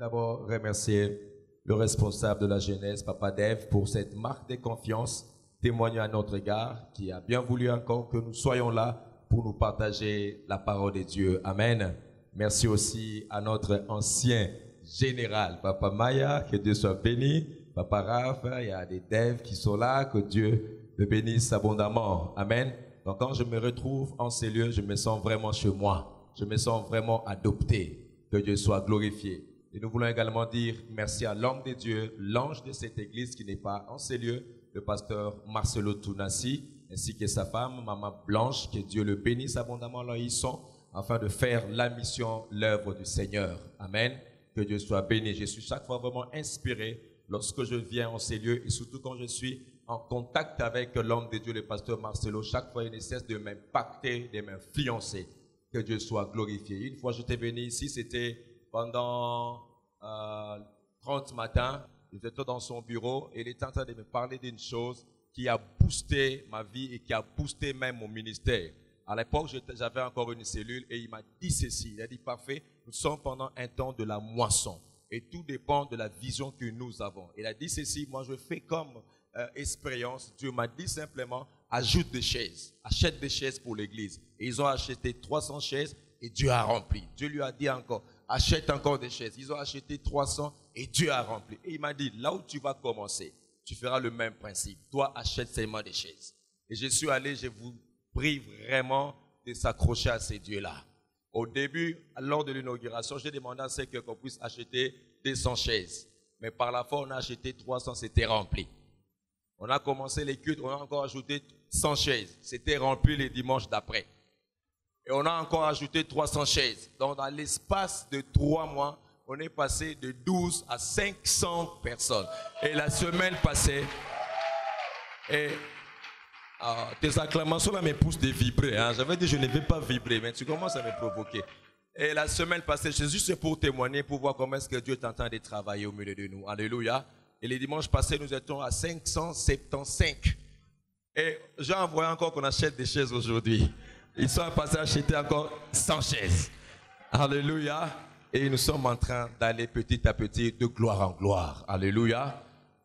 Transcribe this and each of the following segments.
d'abord remercier le responsable de la jeunesse, Papa Dave, pour cette marque de confiance témoignée à notre égard, qui a bien voulu encore que nous soyons là pour nous partager la parole de Dieu. Amen. Merci aussi à notre ancien général, Papa Maya, que Dieu soit béni. Papa Raph, il y a des devs qui sont là, que Dieu le bénisse abondamment. Amen. Donc quand je me retrouve en ces lieux, je me sens vraiment chez moi. Je me sens vraiment adopté. Que Dieu soit glorifié. Et nous voulons également dire merci à l'homme de Dieu, l'ange de cette église qui n'est pas en ces lieux, le pasteur Marcelo Tounassi, ainsi que sa femme, Maman Blanche, que Dieu le bénisse abondamment là où ils sont, afin de faire la mission, l'œuvre du Seigneur. Amen. Que Dieu soit béni. Je suis chaque fois vraiment inspiré lorsque je viens en ces lieux et surtout quand je suis en contact avec l'homme de Dieu, le pasteur Marcelo. Chaque fois, il ne cesse de m'impacter, de m'influencer. Que Dieu soit glorifié. Une fois, j'étais venu ici, c'était pendant 30 matins. J'étais dans son bureau et il était en train de me parler d'une chose qui a boosté ma vie et qui a boosté même mon ministère. À l'époque, j'avais encore une cellule et il m'a dit ceci. Il a dit, parfait, nous sommes pendant un temps de la moisson et tout dépend de la vision que nous avons. Il a dit ceci, moi je fais comme expérience. Dieu m'a dit simplement, ajoute des chaises, achète des chaises pour l'église. Et ils ont acheté 300 chaises et Dieu a rempli. Dieu lui a dit encore, achète encore des chaises. Ils ont acheté 300 et Dieu a rempli. Et il m'a dit, là où tu vas commencer, tu feras le même principe. Toi, achète seulement des chaises. Et je suis allé, je vous prie vraiment de s'accrocher à ces dieux-là. Au début, lors de l'inauguration, j'ai demandé à ceux qu'on puisse acheter 200 chaises. Mais par la fois, on a acheté 300, c'était rempli. On a commencé les cultes, on a encore ajouté 100 chaises. C'était rempli les dimanches d'après. Et on a encore ajouté 300 chaises. Donc, dans l'espace de 3 mois, on est passé de 12 à 500 personnes. Et la semaine passée, tes acclamations là me poussent de vibrer. Hein. J'avais dit je ne vais pas vibrer, mais tu commences à me provoquer. Et la semaine passée, c'est juste pour témoigner, pour voir comment est-ce que Dieu est en train de travailler au milieu de nous. Alléluia. Et les dimanches passés, nous étions à 575. Et j'ai envoyé encore qu'on achète des chaises aujourd'hui. Ils sont passés acheter encore 100 chaises. Alléluia. Et nous sommes en train d'aller petit à petit de gloire en gloire. Alléluia.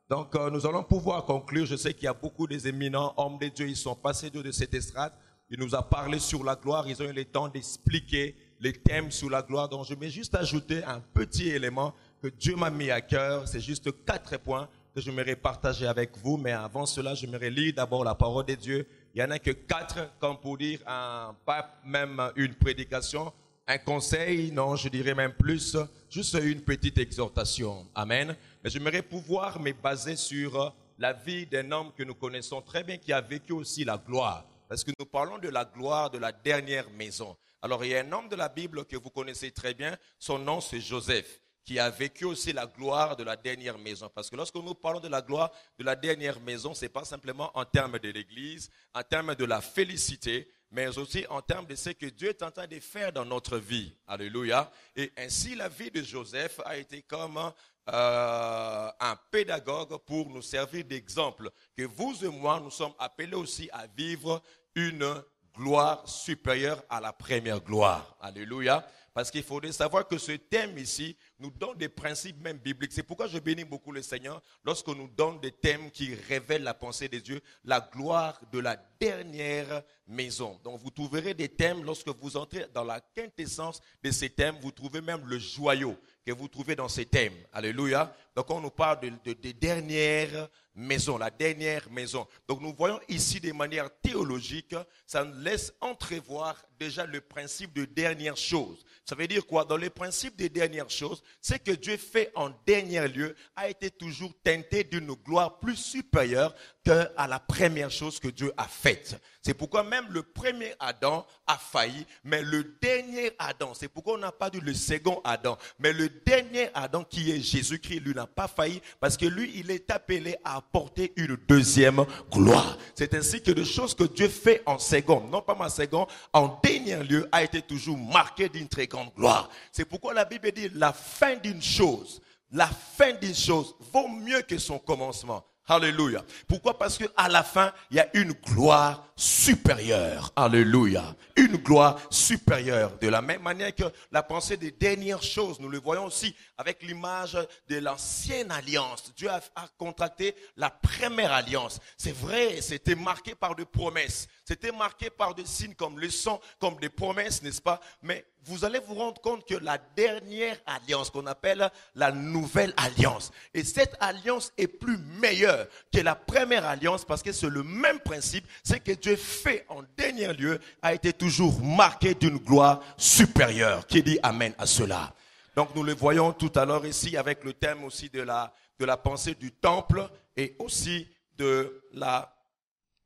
Donc nous allons pouvoir conclure. Je sais qu'il y a beaucoup des éminents hommes de Dieu. Ils sont passés de cette estrade. Il nous a parlé sur la gloire. Ils ont eu le temps d'expliquer les thèmes sur la gloire. Donc je vais juste ajouter un petit élément que Dieu m'a mis à cœur. C'est juste 4 points que je j'aimerais partager avec vous. Mais avant cela, j'aimerais lire d'abord la parole de Dieu. Il n'y en a que 4, comme pour dire, pas même une prédication, un conseil, non, je dirais même plus, juste une petite exhortation. Amen. Mais j'aimerais pouvoir me baser sur la vie d'un homme que nous connaissons très bien, qui a vécu aussi la gloire. Parce que nous parlons de la gloire de la dernière maison. Alors, il y a un homme de la Bible que vous connaissez très bien, son nom c'est Joseph, qui a vécu aussi la gloire de la dernière maison. Parce que lorsque nous parlons de la gloire de la dernière maison, ce n'est pas simplement en termes de l'église, en termes de la félicité, mais aussi en termes de ce que Dieu est en train de faire dans notre vie. Alléluia. Et ainsi, la vie de Joseph a été comme un pédagogue pour nous servir d'exemple. Que vous et moi, nous sommes appelés aussi à vivre une gloire supérieure à la première gloire. Alléluia. Parce qu'il faudrait savoir que ce thème ici nous donne des principes même bibliques. C'est pourquoi je bénis beaucoup le Seigneur lorsqu'on nous donne des thèmes qui révèlent la pensée de Dieu, la gloire de la dernière maison. Donc vous trouverez des thèmes, lorsque vous entrez dans la quintessence de ces thèmes, vous trouvez même le joyau que vous trouvez dans ces thèmes. Alléluia. Donc on nous parle de dernière maison, la dernière maison. Donc nous voyons ici de manière théologique, ça nous laisse entrevoir déjà le principe de dernière chose. Ça veut dire quoi? Dans le principe des dernières choses, ce que Dieu fait en dernier lieu a été toujours teinté d'une gloire plus supérieure qu'à la première chose que Dieu a faite. C'est pourquoi même le premier Adam a failli, mais le dernier Adam, c'est pourquoi on n'a pas dit le second Adam, mais le dernier Adam qui est Jésus-Christ, lui n'a pas failli, parce que lui, il est appelé à apporter une deuxième gloire. C'est ainsi que les choses que Dieu fait en second, non pas en second, en dernier lieu, a été toujours marqué d'une très grande gloire. C'est pourquoi la Bible dit la fin d'une chose vaut mieux que son commencement. Alléluia. Pourquoi? Parce qu'à la fin, il y a une gloire supérieure. Alléluia. Une gloire supérieure. De la même manière que la pensée des dernières choses, nous le voyons aussi avec l'image de l'ancienne alliance. Dieu a contracté la première alliance. C'est vrai, c'était marqué par des promesses. C'était marqué par des signes comme le sang, comme des promesses, n'est-ce pas? Mais vous allez vous rendre compte que la dernière alliance qu'on appelle la nouvelle alliance. Et cette alliance est plus meilleure que la première alliance parce que c'est le même principe. C'est que Dieu fait en dernier lieu a été toujours marqué d'une gloire supérieure. Qui dit amen à cela? Donc nous le voyons tout à l'heure ici avec le thème aussi de la pensée du temple et aussi de la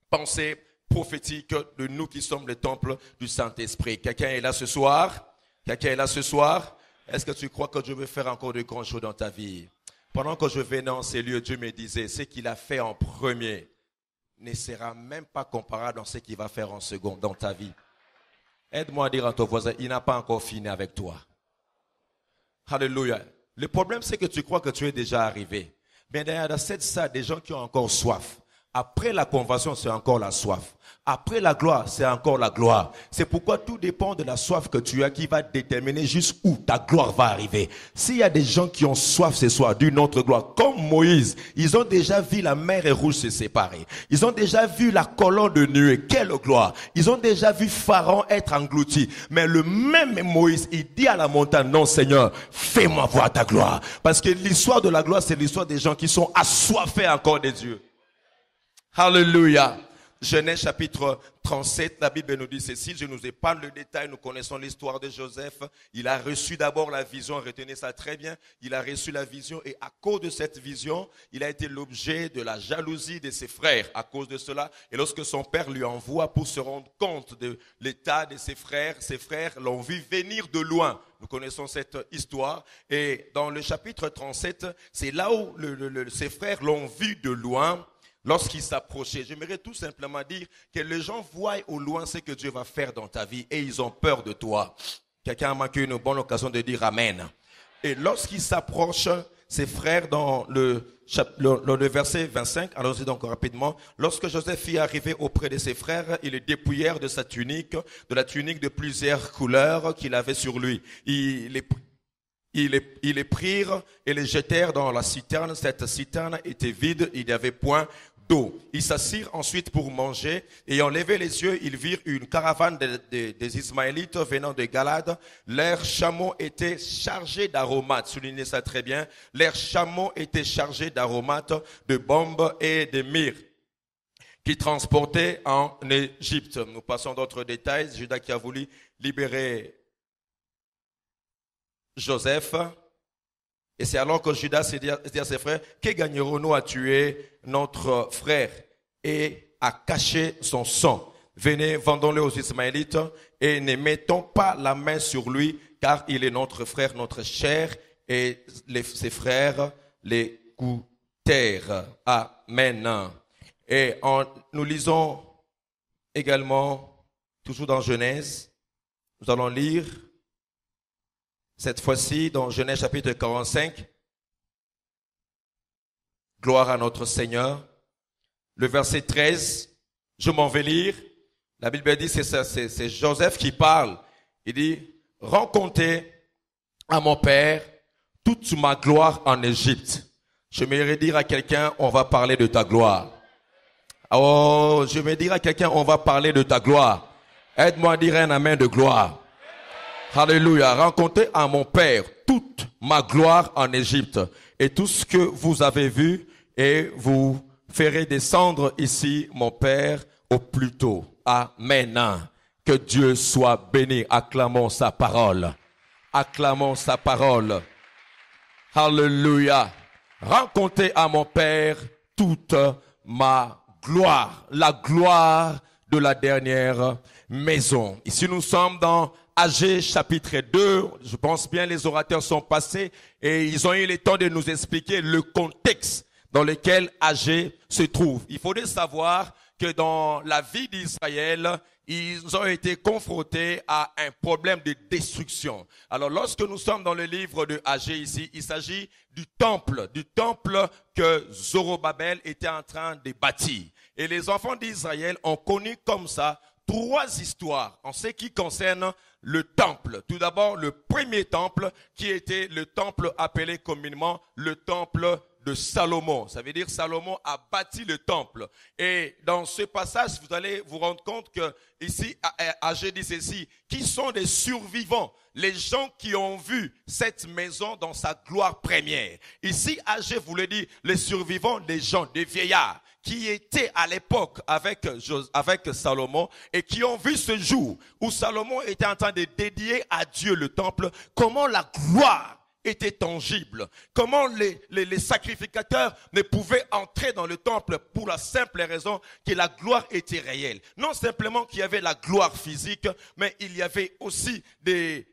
pensée prophétique de nous qui sommes le temple du Saint-Esprit. Quelqu'un est là ce soir? Quelqu'un est là ce soir? Est-ce que tu crois que Dieu veut faire encore de grandes choses dans ta vie? Pendant que je venais dans ces lieux, Dieu me disait, ce qu'il a fait en premier ne sera même pas comparable dans ce qu'il va faire en second dans ta vie. Aide-moi à dire à ton voisin, il n'a pas encore fini avec toi. Alléluia. Le problème, c'est que tu crois que tu es déjà arrivé. Mais derrière cette salle, des gens qui ont encore soif. Après la conversion, c'est encore la soif. Après la gloire, c'est encore la gloire. C'est pourquoi tout dépend de la soif que tu as qui va déterminer jusqu'où ta gloire va arriver. S'il y a des gens qui ont soif ce soir d'une autre gloire, comme Moïse, ils ont déjà vu la mer rouge se séparer. Ils ont déjà vu la colonne de nuée. Quelle gloire! Ils ont déjà vu Pharaon être englouti. Mais le même Moïse, il dit à la montagne, non Seigneur, fais-moi voir ta gloire. Parce que l'histoire de la gloire, c'est l'histoire des gens qui sont assoiffés encore de Dieu. Alléluia. Genèse chapitre 37, la Bible nous dit ceci, je nous épargne le détail, nous connaissons l'histoire de Joseph. Il a reçu d'abord la vision, retenez ça très bien, il a reçu la vision et à cause de cette vision, il a été l'objet de la jalousie de ses frères à cause de cela. Et lorsque son père lui envoie pour se rendre compte de l'état de ses frères l'ont vu venir de loin. Nous connaissons cette histoire et dans le chapitre 37, c'est là où ses frères l'ont vu de loin. Lorsqu'il s'approchait, j'aimerais tout simplement dire que les gens voient au loin ce que Dieu va faire dans ta vie et ils ont peur de toi. Quelqu'un a manqué une bonne occasion de dire Amen. Et lorsqu'il s'approche, ses frères dans le verset 25, allons-y donc rapidement. Lorsque Joseph fut arrivé auprès de ses frères, ils le dépouillèrent de sa tunique, de la tunique de plusieurs couleurs qu'il avait sur lui. Ils les prirent et les jetèrent dans la citerne. Cette citerne était vide, il n'y avait point d'eau. Ils s'assirent ensuite pour manger. Ayant levé les yeux, ils virent une caravane des Ismaélites venant de Galade. Leurs chameaux étaient chargés d'aromates. Soulignez ça très bien. Leurs chameaux étaient chargés d'aromates, de bombes et de myrrhe qui transportaient en Égypte. Nous passons d'autres détails. Judas qui a voulu libérer Joseph. Et c'est alors que Judas s'est dit à ses frères, que gagnerons-nous à tuer notre frère et à cacher son sang? Venez, vendons-le aux Ismaélites et ne mettons pas la main sur lui, car il est notre frère, notre chair. Et ses frères l'écoutèrent. Amen. Et nous lisons également, toujours dans Genèse, nous allons lire cette fois-ci, dans Genèse chapitre 45, gloire à notre Seigneur. Le verset 13, je m'en vais lire. La Bible dit, c'est Joseph qui parle. Il dit, rends compte à mon père toute ma gloire en Égypte. Je vais dire à quelqu'un, on va parler de ta gloire. Oh, je vais dire à quelqu'un, on va parler de ta gloire. Aide-moi à dire un amen de gloire. Alléluia. Rencontrez à mon Père toute ma gloire en Égypte et tout ce que vous avez vu et vous ferez descendre ici mon Père au plus tôt. Amen. Que Dieu soit béni. Acclamons sa parole. Acclamons sa parole. Alléluia. Rencontrez à mon Père toute ma gloire. La gloire de la dernière maison. Ici nous sommes dans Agé chapitre 2, je pense bien les orateurs sont passés et ils ont eu le temps de nous expliquer le contexte dans lequel Agé se trouve. Il faudrait savoir que dans la vie d'Israël, ils ont été confrontés à un problème de destruction. Alors, lorsque nous sommes dans le livre de Agé ici, il s'agit du temple que Zorobabel était en train de bâtir. Et les enfants d'Israël ont connu comme ça 3 histoires en ce qui concerne le temple. Tout d'abord, le premier temple qui était le temple appelé communément le temple de Salomon. Ça veut dire Salomon a bâti le temple. Et dans ce passage, vous allez vous rendre compte que ici, Agé dit ceci, qui sont des survivants, les gens qui ont vu cette maison dans sa gloire première. Ici, Agé voulait dire les survivants, des gens, des vieillards, qui étaient à l'époque avec Salomon et qui ont vu ce jour où Salomon était en train de dédier à Dieu le temple, comment la gloire était tangible, comment les sacrificateurs ne pouvaient entrer dans le temple pour la simple raison que la gloire était réelle. Non simplement qu'il y avait la gloire physique, mais il y avait aussi des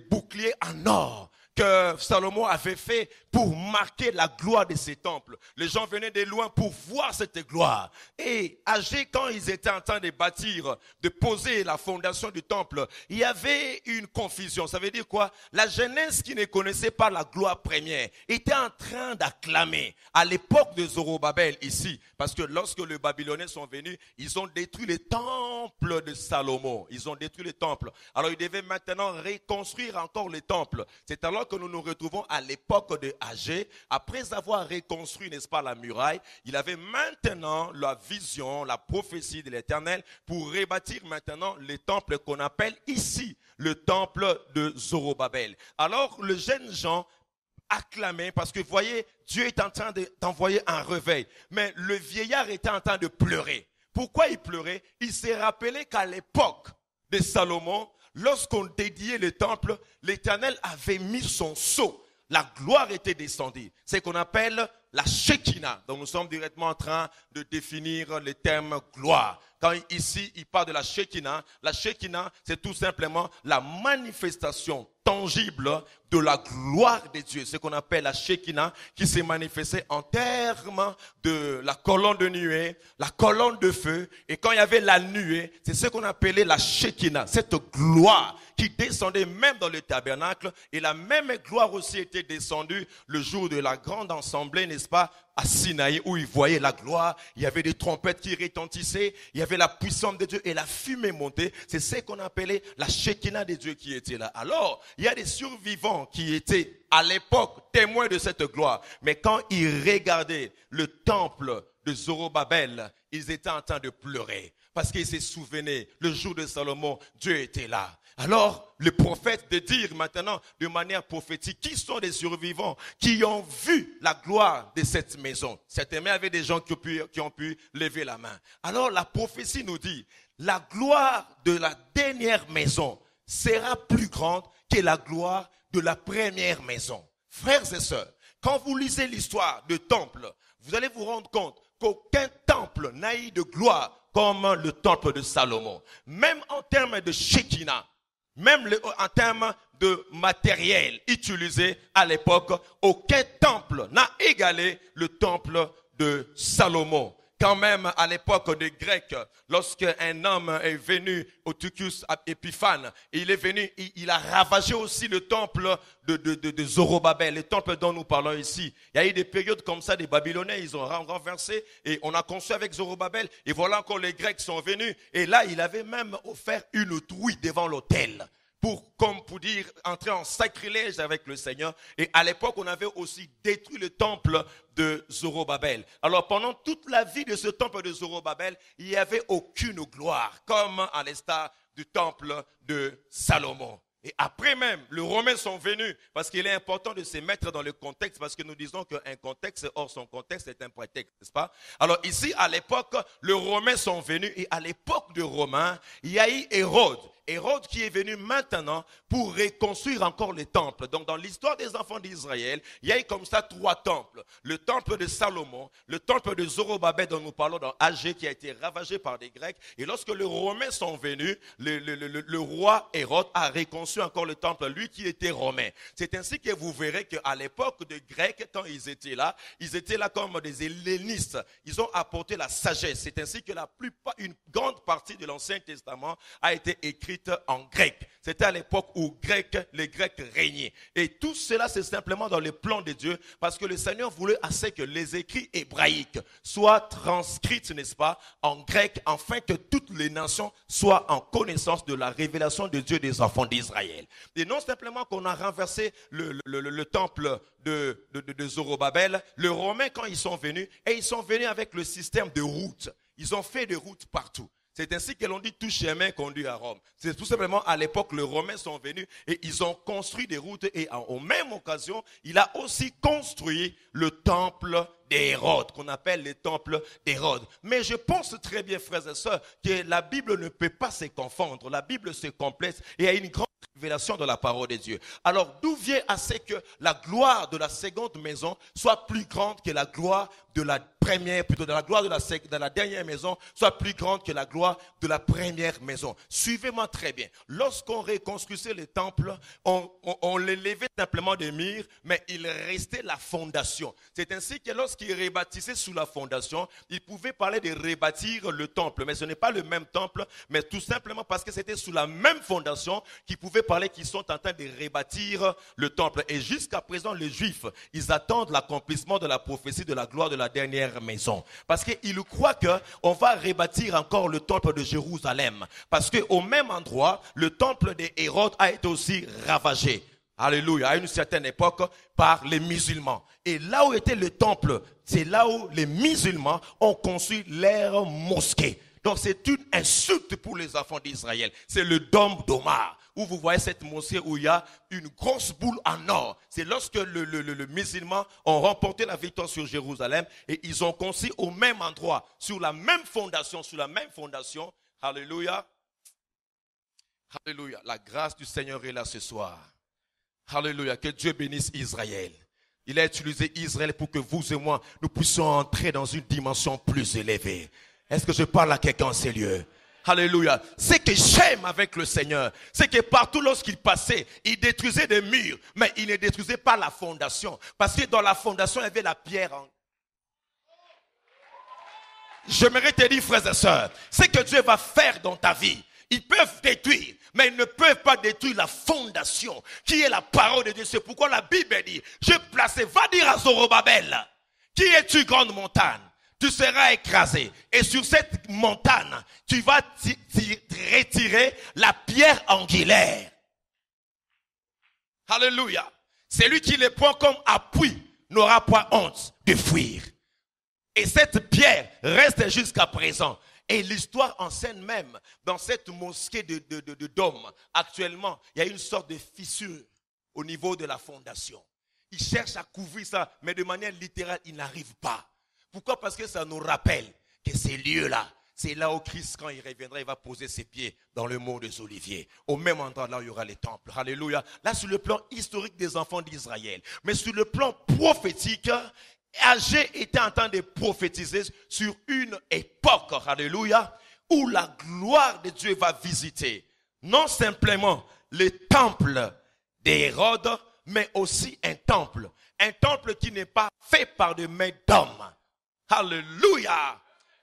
boucliers en or que Salomon avait fait pour marquer la gloire de ces temples. Les gens venaient de loin pour voir cette gloire. Et Agé, quand ils étaient en train de bâtir, de poser la fondation du temple, il y avait une confusion. Ça veut dire quoi? La jeunesse qui ne connaissait pas la gloire première était en train d'acclamer. À l'époque de Zorobabel ici, parce que lorsque les Babyloniens sont venus, ils ont détruit le temple de Salomon. Ils ont détruit le temple. Alors ils devaient maintenant reconstruire encore le temple. C'est alors que nous nous retrouvons à l'époque de Agé. Après avoir reconstruit, n'est-ce pas, la muraille, il avait maintenant la vision, la prophétie de l'Éternel pour rebâtir maintenant le temple qu'on appelle ici le temple de Zorobabel. Alors le jeune Jean acclamait parce que vous voyez, Dieu est en train d'envoyer un réveil. Mais le vieillard était en train de pleurer. Pourquoi il pleurait? Il s'est rappelé qu'à l'époque de Salomon, lorsqu'on dédiait le temple, l'Éternel avait mis son sceau. La gloire était descendue. C'est ce qu'on appelle la Shekinah. Donc nous sommes directement en train de définir le terme gloire. Quand ici, il parle de la Shekinah, c'est tout simplement la manifestation tangible de la gloire de Dieu. Ce qu'on appelle la Shekinah qui s'est manifestée en termes de la colonne de nuée, la colonne de feu. Et quand il y avait la nuée, c'est ce qu'on appelait la Shekinah, cette gloire qui descendait même dans le tabernacle. Et la même gloire aussi était descendue le jour de la grande assemblée, n'est-ce pas, à Sinaï, où ils voyaient la gloire. Il y avait des trompettes qui retentissaient, il y avait la puissance de Dieu et la fumée montée. C'est ce qu'on appelait la Shekinah de Dieu qui était là. Alors, il y a des survivants qui étaient à l'époque témoins de cette gloire. Mais quand ils regardaient le temple de Zorobabel, ils étaient en train de pleurer. Parce qu'ils se souvenaient, le jour de Salomon, Dieu était là. Alors, le prophète de dire maintenant de manière prophétique, qui sont les survivants qui ont vu la gloire de cette maison? Certainement, il y avait des gens qui ont pu lever la main. Alors, la prophétie nous dit, la gloire de la dernière maison sera plus grande que la gloire de la première maison. Frères et sœurs, quand vous lisez l'histoire de temple, vous allez vous rendre compte qu'aucun temple n'a eu de gloire comme le temple de Salomon. Même en termes de Shekinah, même en termes de matériel utilisé à l'époque, aucun temple n'a égalé le temple de Salomon. Quand même, à l'époque des Grecs, lorsqu'un homme est venu, Eutychus Épiphane, il est venu, il a ravagé aussi le temple de Zorobabel, le temple dont nous parlons ici. Il y a eu des périodes comme ça, des Babyloniens, ils ont renversé et on a construit avec Zorobabel. Et voilà encore les Grecs sont venus. Et là, il avait même offert une truie devant l'autel. Comme pour dire, entrer en sacrilège avec le Seigneur. Et à l'époque, on avait aussi détruit le temple de Zorobabel. Alors, pendant toute la vie de ce temple de Zorobabel, il n'y avait aucune gloire, comme à l'instar du temple de Salomon. Et après même, les Romains sont venus, parce qu'il est important de se mettre dans le contexte, parce que nous disons qu'un contexte hors son contexte est un prétexte, n'est-ce pas? Alors ici, à l'époque, les Romains sont venus, et à l'époque de Romains, il y a eu Hérode. Hérode qui est venu maintenant pour reconstruire encore les temples. Donc dans l'histoire des enfants d'Israël, il y a eu comme ça 3 temples. Le temple de Salomon, le temple de Zorobabel dont nous parlons dans Agé qui a été ravagé par des Grecs. Et lorsque les Romains sont venus, le roi Hérode a reconstruit encore le temple, lui qui était romain. C'est ainsi que vous verrez qu'à l'époque des Grecs, quand ils étaient là comme des hellénistes. Ils ont apporté la sagesse. C'est ainsi que une grande partie de l'Ancien Testament a été écrite en grec. C'était à l'époque où les Grecs régnaient. Et tout cela, c'est simplement dans le plan de Dieu, parce que le Seigneur voulait assez que les écrits hébraïques soient transcrits, n'est-ce pas, en grec, afin que toutes les nations soient en connaissance de la révélation de Dieu des enfants d'Israël. Et non simplement qu'on a renversé le temple de Zorobabel, les Romains, quand ils sont venus, et ils sont venus avec le système de routes. Ils ont fait des routes partout. C'est ainsi que l'on dit tout chemin conduit à Rome. C'est tout simplement à l'époque, les Romains sont venus et ils ont construit des routes. Et en même occasion, il a aussi construit le temple d'Hérode, qu'on appelle le temple d'Hérode. Mais je pense très bien, frères et sœurs, que la Bible ne peut pas se confondre. La Bible se complète et il y a une grande révélation de la parole de Dieu. Alors, d'où vient à ce que la gloire de la seconde maison soit plus grande que la gloire de la première, plutôt de la gloire de la dernière maison soit plus grande que la gloire de la première maison. Suivez-moi très bien. Lorsqu'on reconstruisait les temples, on les levait simplement des murs, mais il restait la fondation. C'est ainsi que lorsqu'ils rebâtissaient sous la fondation, ils pouvaient parler de rebâtir le temple, mais ce n'est pas le même temple, mais tout simplement parce que c'était sous la même fondation qu'ils pouvaient parler qu'ils sont en train de rebâtir le temple. Et jusqu'à présent, les Juifs, ils attendent l'accomplissement de la prophétie de la gloire de la dernière maison. Parce qu'ils croient qu'on va rebâtir encore le temple de Jérusalem. Parce qu'au même endroit, le temple d'Hérode a été aussi ravagé. Alléluia, à une certaine époque, par les musulmans. Et là où était le temple, c'est là où les musulmans ont construit leur mosquée. Donc c'est une insulte pour les enfants d'Israël. C'est le dôme d'Omar, où vous voyez cette mosquée où il y a une grosse boule en or. C'est lorsque les musulmans ont remporté la victoire sur Jérusalem et ils ont construit au même endroit, sur la même fondation, Alléluia. Alléluia. La grâce du Seigneur est là ce soir. Alléluia. Que Dieu bénisse Israël. Il a utilisé Israël pour que vous et moi, nous puissions entrer dans une dimension plus élevée. Est-ce que je parle à quelqu'un en ces lieux? Alléluia. Ce que j'aime avec le Seigneur, c'est que partout lorsqu'il passait, il détruisait des murs, mais il ne détruisait pas la fondation. Parce que dans la fondation, il y avait la pierre. J'aimerais te dire, frères et sœurs, ce que Dieu va faire dans ta vie, ils peuvent détruire, mais ils ne peuvent pas détruire la fondation, qui est la parole de Dieu. C'est pourquoi la Bible dit, je plaçais, va dire à Zorobabel, qui es-tu, grande montagne? Tu seras écrasé. Et sur cette montagne, tu vas retirer la pierre angulaire. Alléluia. Celui qui les prend comme appui n'aura pas honte de fuir. Et cette pierre reste jusqu'à présent. Et l'histoire enseigne même, dans cette mosquée de Dôme, actuellement, il y a une sorte de fissure au niveau de la fondation. Ils cherchent à couvrir ça, mais de manière littérale, ils n'arrivent pas. Pourquoi? Parce que ça nous rappelle que ces lieux-là, c'est là où Christ, quand il reviendra, il va poser ses pieds dans le mont des Oliviers. Au même endroit, là où il y aura les temples. Alléluia. Là, sur le plan historique des enfants d'Israël. Mais sur le plan prophétique, Agé était en train de prophétiser sur une époque, alléluia, où la gloire de Dieu va visiter non simplement le temple d'Hérode, mais aussi un temple qui n'est pas fait par des mains d'hommes. Alléluia,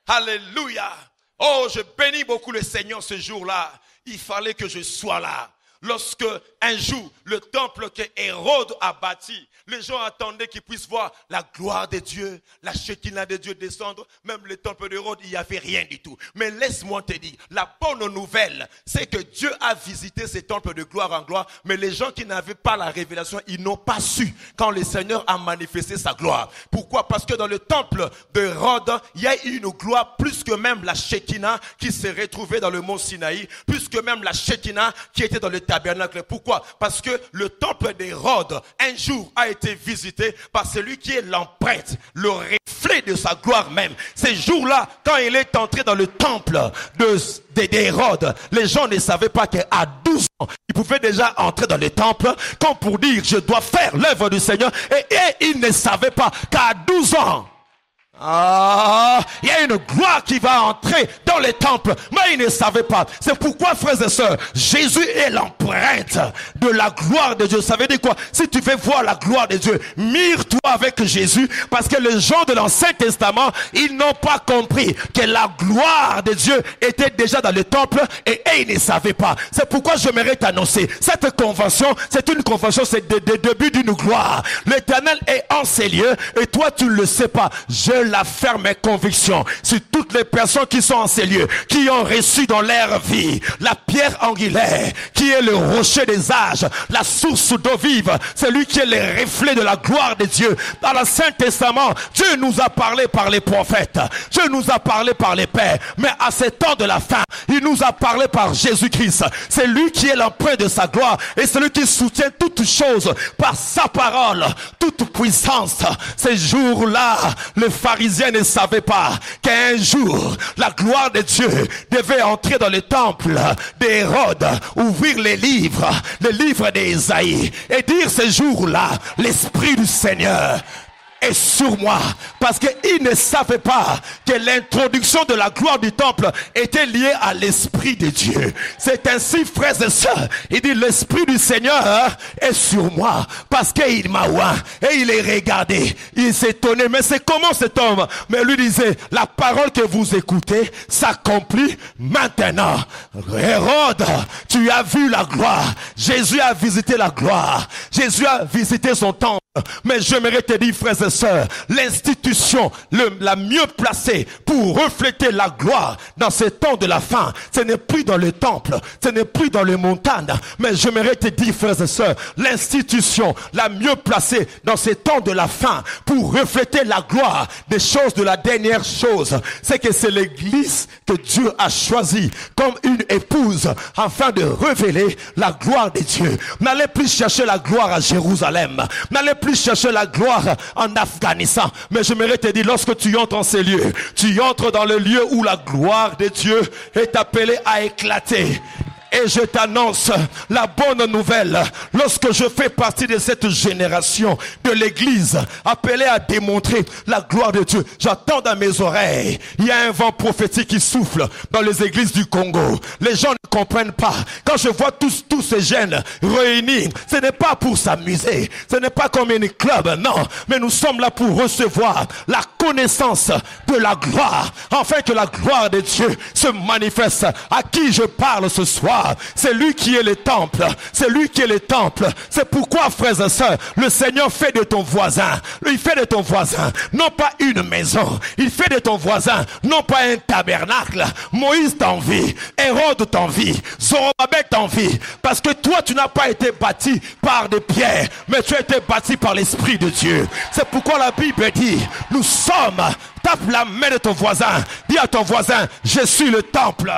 alléluia. Oh, je bénis beaucoup le Seigneur ce jour-là. Il fallait que je sois là. Lorsque un jour, le temple que Hérode a bâti, les gens attendaient qu'ils puissent voir la gloire de Dieu, la Shekinah de Dieu descendre. Même le temple d'Hérode, il n'y avait rien du tout. Mais laisse-moi te dire, la bonne nouvelle, c'est que Dieu a visité ces temples de gloire en gloire. Mais les gens qui n'avaient pas la révélation, ils n'ont pas su quand le Seigneur a manifesté sa gloire. Pourquoi? Parce que dans le temple d'Hérode, il y a une gloire plus que même la Shekinah qui s'est retrouvée dans le mont Sinaï, plus que même la Shekinah qui était dans le tabernacle. Pourquoi? Parce que le temple d'Hérode, un jour, a été visité par celui qui est l'empreinte, le reflet de sa gloire même. Ces jours-là, quand il est entré dans le temple d'Hérode, les gens ne savaient pas qu'à 12 ans, il pouvait déjà entrer dans le temple, comme pour dire, je dois faire l'œuvre du Seigneur. Et il ne savait pas qu'à 12 ans, il y a une gloire qui va entrer dans les temples, mais ils ne savaient pas. C'est pourquoi, frères et sœurs, Jésus est l'empreinte de la gloire de Dieu. Ça veut dire quoi? Si tu veux voir la gloire de Dieu, mire-toi avec Jésus, parce que les gens de l'Ancien Testament, ils n'ont pas compris que la gloire de Dieu était déjà dans le temple et ils ne savaient pas. C'est pourquoi j'aimerais t'annoncer, cette convention, c'est une convention, c'est le début d'une gloire. L'Éternel est en ces lieux et toi tu ne le sais pas. Je la ferme conviction sur toutes les personnes qui sont en ces lieux, qui ont reçu dans leur vie la pierre angulaire, qui est le rocher des âges, la source d'eau vive, celui qui est le reflet de la gloire de Dieu. Dans l'Ancien Testament, Dieu nous a parlé par les prophètes, Dieu nous a parlé par les pères, mais à ce temps de la fin, il nous a parlé par Jésus-Christ. C'est lui qui est l'empreinte de sa gloire et celui qui soutient toutes choses par sa parole, toute puissance. Ces jours-là, les pharisiens ne savaient pas qu'un jour, la gloire de Dieu devait entrer dans le temple d'Hérode, ouvrir les livres d'Ésaïe et dire ce jour-là, l'Esprit du Seigneur est sur moi, parce qu'ils ne savaient pas que l'introduction de la gloire du temple était liée à l'Esprit de Dieu. C'est ainsi, frères et sœurs, il dit l'Esprit du Seigneur est sur moi, parce qu'il m'a oint et il est regardé, il s'est étonné, mais c'est comment cet homme? Mais lui disait, la parole que vous écoutez s'accomplit maintenant. Hérode, tu as vu la gloire, Jésus a visité la gloire, Jésus a visité son temple. Mais j'aimerais te dire, frères et sœurs, l'institution la mieux placée pour refléter la gloire dans ces temps de la fin, ce n'est plus dans le temple, ce n'est plus dans les montagnes, mais j'aimerais te dire, frères et sœurs, l'institution la mieux placée dans ces temps de la fin pour refléter la gloire des choses de la dernière chose, c'est que c'est l'église que Dieu a choisie comme une épouse afin de révéler la gloire de Dieu. N'allez plus chercher la gloire à Jérusalem, n'allez plus chercher la gloire en Afghanistan, mais j'aimerais te dire, lorsque tu entres en ces lieux, tu entres dans le lieu où la gloire de Dieu est appelée à éclater. Et je t'annonce la bonne nouvelle. Lorsque je fais partie de cette génération de l'église appelée à démontrer la gloire de Dieu, j'entends dans mes oreilles, il y a un vent prophétique qui souffle dans les églises du Congo. Les gens ne comprennent pas. Quand je vois tous ces jeunes réunis, ce n'est pas pour s'amuser, ce n'est pas comme une club, non, mais nous sommes là pour recevoir la connaissance de la gloire, afin que la gloire de Dieu se manifeste. À qui je parle ce soir? C'est lui qui est le temple. C'est lui qui est le temple. C'est pourquoi, frères et sœurs, le Seigneur fait de ton voisin. Il fait de ton voisin, non pas une maison. Il fait de ton voisin, non pas un tabernacle. Moïse t'envie. Hérode t'envie. Zorobabel t'envie. Parce que toi, tu n'as pas été bâti par des pierres, mais tu as été bâti par l'Esprit de Dieu. C'est pourquoi la Bible dit, nous sommes, tape la main de ton voisin. Dis à ton voisin, je suis le temple.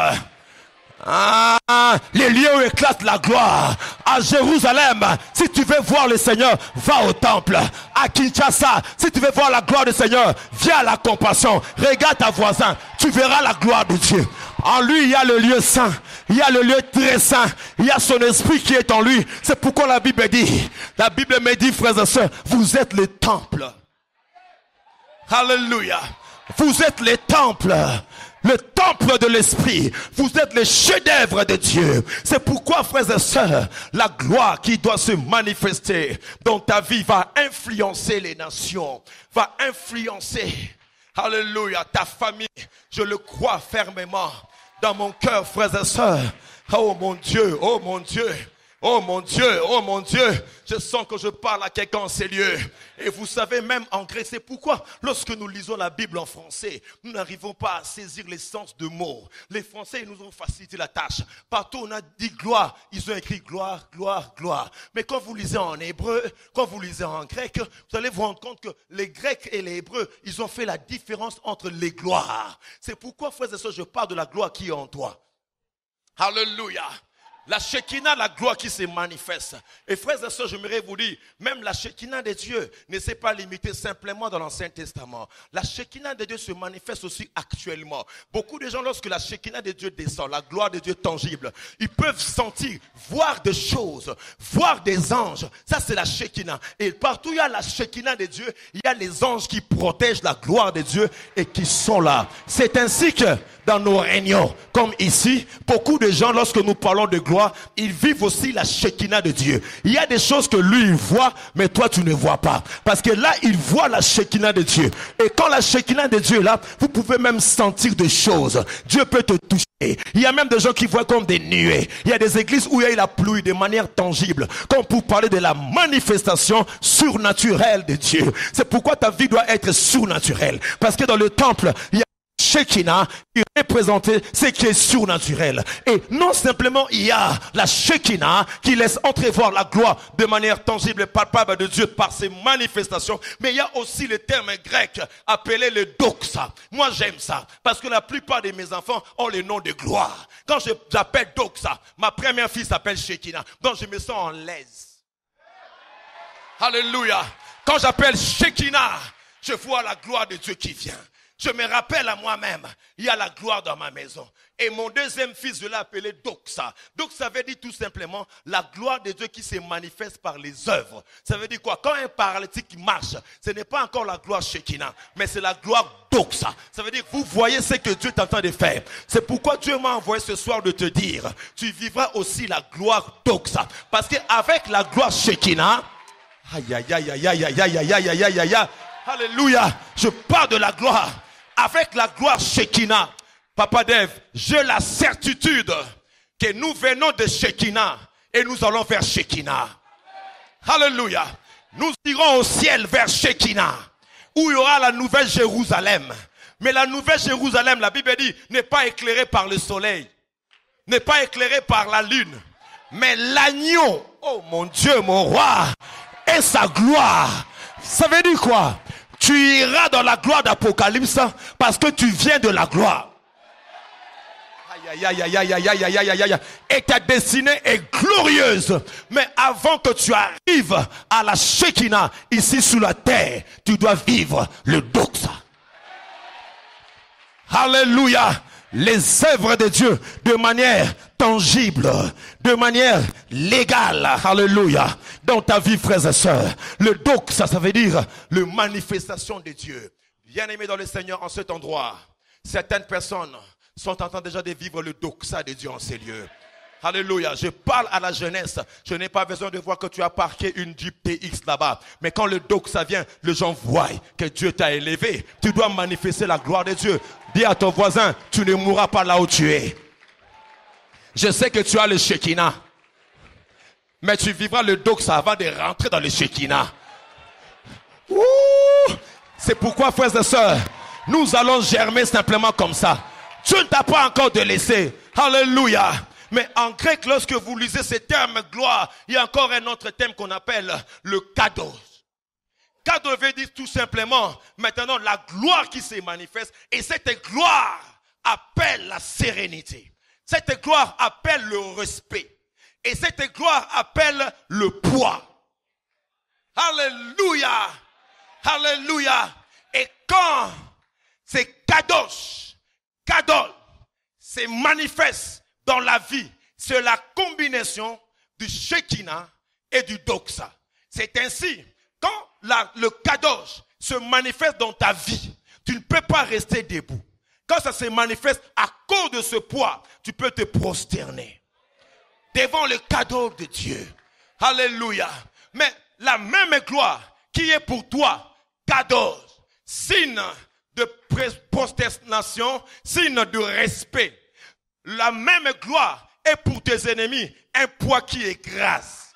Les lieux où éclate la gloire. À Jérusalem, si tu veux voir le Seigneur, va au temple. À Kinshasa, si tu veux voir la gloire du Seigneur, viens à la compassion. Regarde ta voisin, tu verras la gloire de Dieu. En lui, il y a le lieu saint, il y a le lieu très saint, il y a son esprit qui est en lui. C'est pourquoi la Bible me dit, frères et sœurs, vous êtes le temple. Alléluia. Vous êtes le temple de l'esprit. Vous êtes le chef-d'œuvre de Dieu. C'est pourquoi, frères et sœurs, la gloire qui doit se manifester dans ta vie va influencer les nations, va influencer, alléluia, ta famille. Je le crois fermement dans mon cœur, frères et sœurs. Oh mon Dieu, oh mon Dieu. Oh mon Dieu, oh mon Dieu, je sens que je parle à quelqu'un en ces lieux. Et vous savez, même en grec, c'est pourquoi lorsque nous lisons la Bible en français, nous n'arrivons pas à saisir l'essence de mots. Les Français, ils nous ont facilité la tâche. Partout on a dit gloire, ils ont écrit gloire, gloire, gloire. Mais quand vous lisez en hébreu, quand vous lisez en grec, vous allez vous rendre compte que les Grecs et les Hébreux, ils ont fait la différence entre les gloires. C'est pourquoi, frères et sœurs, je parle de la gloire qui est en toi. Alléluia. La Shekinah, la gloire qui se manifeste. Et frères et sœurs, j'aimerais vous dire, même la Shekinah de Dieu ne s'est pas limitée simplement dans l'Ancien Testament. La Shekinah de Dieu se manifeste aussi actuellement. Beaucoup de gens, lorsque la Shekinah de Dieu descend, la gloire de Dieu tangible, ils peuvent sentir, voir des choses, voir des anges. Ça, c'est la Shekinah. Et partout où il y a la Shekinah de Dieu, il y a les anges qui protègent la gloire de Dieu et qui sont là. C'est ainsi que dans nos réunions, comme ici, beaucoup de gens, lorsque nous parlons de gloire, ils vivent aussi la Shekinah de Dieu. Il y a des choses que lui, il voit, mais toi, tu ne vois pas. Parce que là, il voit la Shekinah de Dieu. Et quand la Shekinah de Dieu est là, vous pouvez même sentir des choses. Dieu peut te toucher. Il y a même des gens qui voient comme des nuées. Il y a des églises où il y a eu la pluie de manière tangible. Comme pour parler de la manifestation surnaturelle de Dieu. C'est pourquoi ta vie doit être surnaturelle. Parce que dans le temple, il y a Shekinah qui représentait ce qui est surnaturel. Et non simplement il y a la Shekinah qui laisse entrevoir la gloire de manière tangible et palpable de Dieu par ses manifestations, mais il y a aussi le terme grec appelé le doxa. Moi j'aime ça parce que la plupart de mes enfants ont le nom de gloire. Quand j'appelle doxa, ma première fille s'appelle Shekinah, donc je me sens en l'aise. Alléluia. Quand j'appelle Shekinah, je vois la gloire de Dieu qui vient. Je me rappelle à moi-même, il y a la gloire dans ma maison. Et mon deuxième fils, je l'ai appelé Doxa. Donc ça veut dire tout simplement la gloire de Dieu qui se manifeste par les œuvres. Ça veut dire quoi? Quand un paralytique marche, ce n'est pas encore la gloire Shekinah, mais c'est la gloire Doxa. Ça veut dire que vous voyez ce que Dieu est en train de faire. C'est pourquoi Dieu m'a envoyé ce soir de te dire, tu vivras aussi la gloire Doxa. Parce qu'avec la gloire Shekinah, aïe aïe aïe aïe aïe aïe aïe aïe aïe aïe aïe, alléluia, je parle de la gloire. Avec la gloire Shekinah, Papa Dev, j'ai la certitude que nous venons de Shekinah et nous allons vers Shekinah. Alléluia. Nous irons au ciel vers Shekinah, où il y aura la nouvelle Jérusalem. Mais la nouvelle Jérusalem, la Bible dit, n'est pas éclairée par le soleil, n'est pas éclairée par la lune, mais l'agneau, oh mon Dieu, mon roi, et sa gloire. Ça veut dire quoi? Tu iras dans la gloire d'Apocalypse parce que tu viens de la gloire. Aïe, aïe, aïe, aïe, aïe, aïe, aïe, aïe, aïe. Et ta destinée est glorieuse. Mais avant que tu arrives à la Shekinah, ici sous la terre, tu dois vivre le doxa. Alléluia. Les œuvres de Dieu de manière tangible, de manière légale, alléluia, dans ta vie, frères et sœurs. Le doxa, ça veut dire la manifestation de Dieu. Bien-aimés dans le Seigneur, en cet endroit, certaines personnes sont en train déjà de vivre le doxa de Dieu en ces lieux. Alléluia, je parle à la jeunesse. Je n'ai pas besoin de voir que tu as parqué une Jeep TX là-bas. Mais quand le doxa vient, les gens voient que Dieu t'a élevé. Tu dois manifester la gloire de Dieu. Dis à ton voisin, tu ne mourras pas là où tu es. Je sais que tu as le Shekinah. Mais tu vivras le doxa avant de rentrer dans le Shekinah. C'est pourquoi, frères et sœurs, nous allons germer simplement comme ça. Dieu ne t'a pas encore délaissé. Alléluia. Mais en grec, lorsque vous lisez ce terme gloire, il y a encore un autre terme qu'on appelle le kados. Kados veut dire tout simplement maintenant la gloire qui se manifeste. Et cette gloire appelle la sérénité. Cette gloire appelle le respect. Et cette gloire appelle le poids. Alléluia. Alléluia. Et quand c'est kadosh, se manifeste dans la vie, c'est la combinaison du Shekinah et du doxa. C'est ainsi, quand le kadosh se manifeste dans ta vie, tu ne peux pas rester debout. Quand ça se manifeste à cause de ce poids, tu peux te prosterner devant le cadeau de Dieu. Alléluia. Mais la même gloire qui est pour toi, kadosh, signe de prosternation, signe de respect. La même gloire est pour tes ennemis un poids qui écrase.